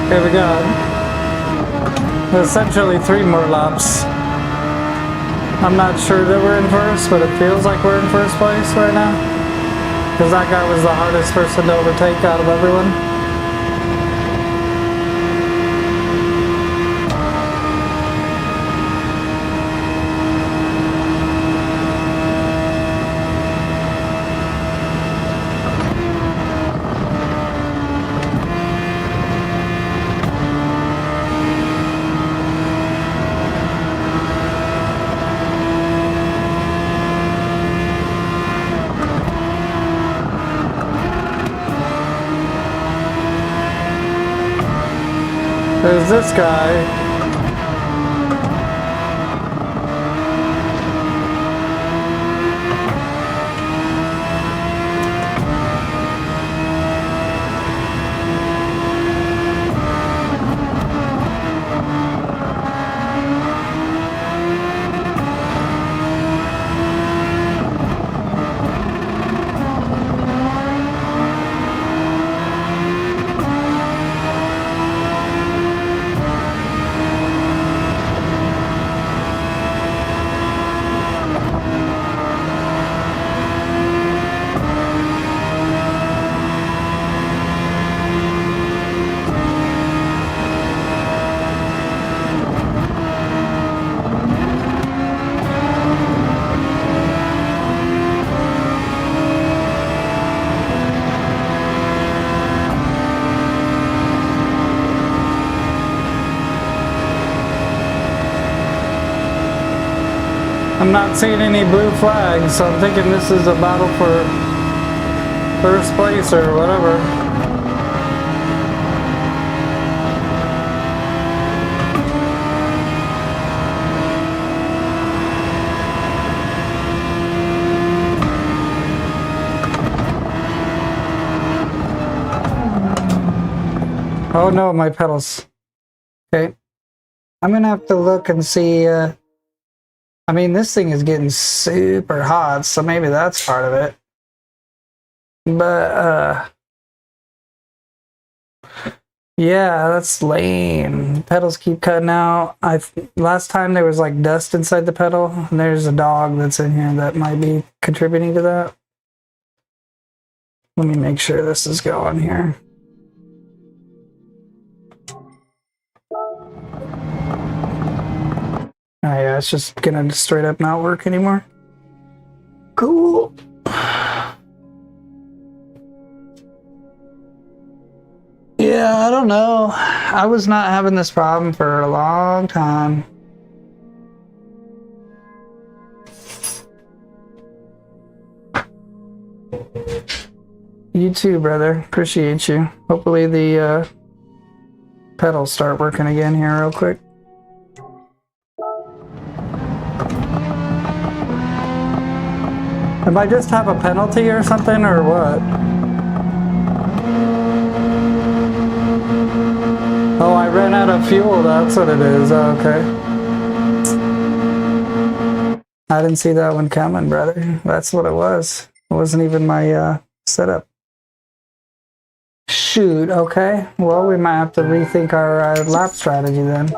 Speaker 2: Okay, we got essentially 3 more laps. I'm not sure that we're in first, but it feels like we're in first place right now. Because that guy was the hardest person to overtake out of everyone. There's this guy. I'm not seeing any blue flags, so I'm thinking this is a battle for first place or whatever. Oh no, my pedals. Okay. I'm gonna have to look and see, I mean, this thing is getting super hot, so maybe that's part of it. But, yeah, that's lame. Pedals keep cutting out. Last time there was like dust inside the pedal, and there's a dog that's in here that might be contributing to that. Let me make sure this is going here. Oh yeah, it's just gonna straight up not work anymore. Cool. Yeah, I don't know. I was not having this problem for a long time. You too, brother. Appreciate you. Hopefully the pedals start working again here real quick. Am I just have a penalty or something, or what? Oh, I ran out of fuel, that's what it is. Oh, okay. I didn't see that one coming, brother. That's what it was. It wasn't even my setup. Shoot, okay. Well, we might have to rethink our lap strategy then.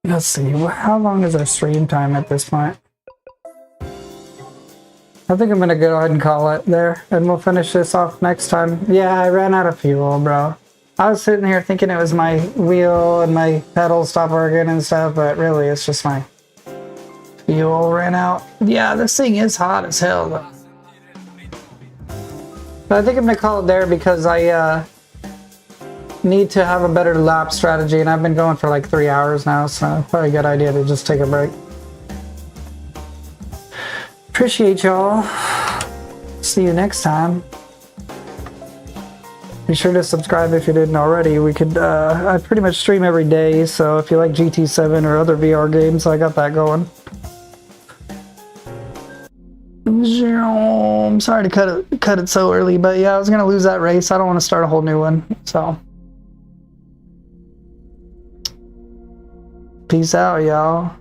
Speaker 2: Let's see, how long is our stream time at this point? I think I'm gonna go ahead and call it there, and we'll finish this off next time. Yeah, I ran out of fuel, bro. I was sitting here thinking it was my wheel and my pedals stopped working and stuff, but really it's just my fuel ran out. Yeah, this thing is hot as hell, though. But I think I'm gonna call it there because I need to have a better lap strategy, and I've been going for like 3 hours now, so probably a good idea to just take a break. Appreciate y'all. See you next time. Be sure to subscribe if you didn't already. We could, I pretty much stream every day, so if you like GT7 or other VR games, I got that going. I'm sorry to cut it so early, but yeah, I was gonna lose that race. I don't want to start a whole new one, so. Peace out, y'all.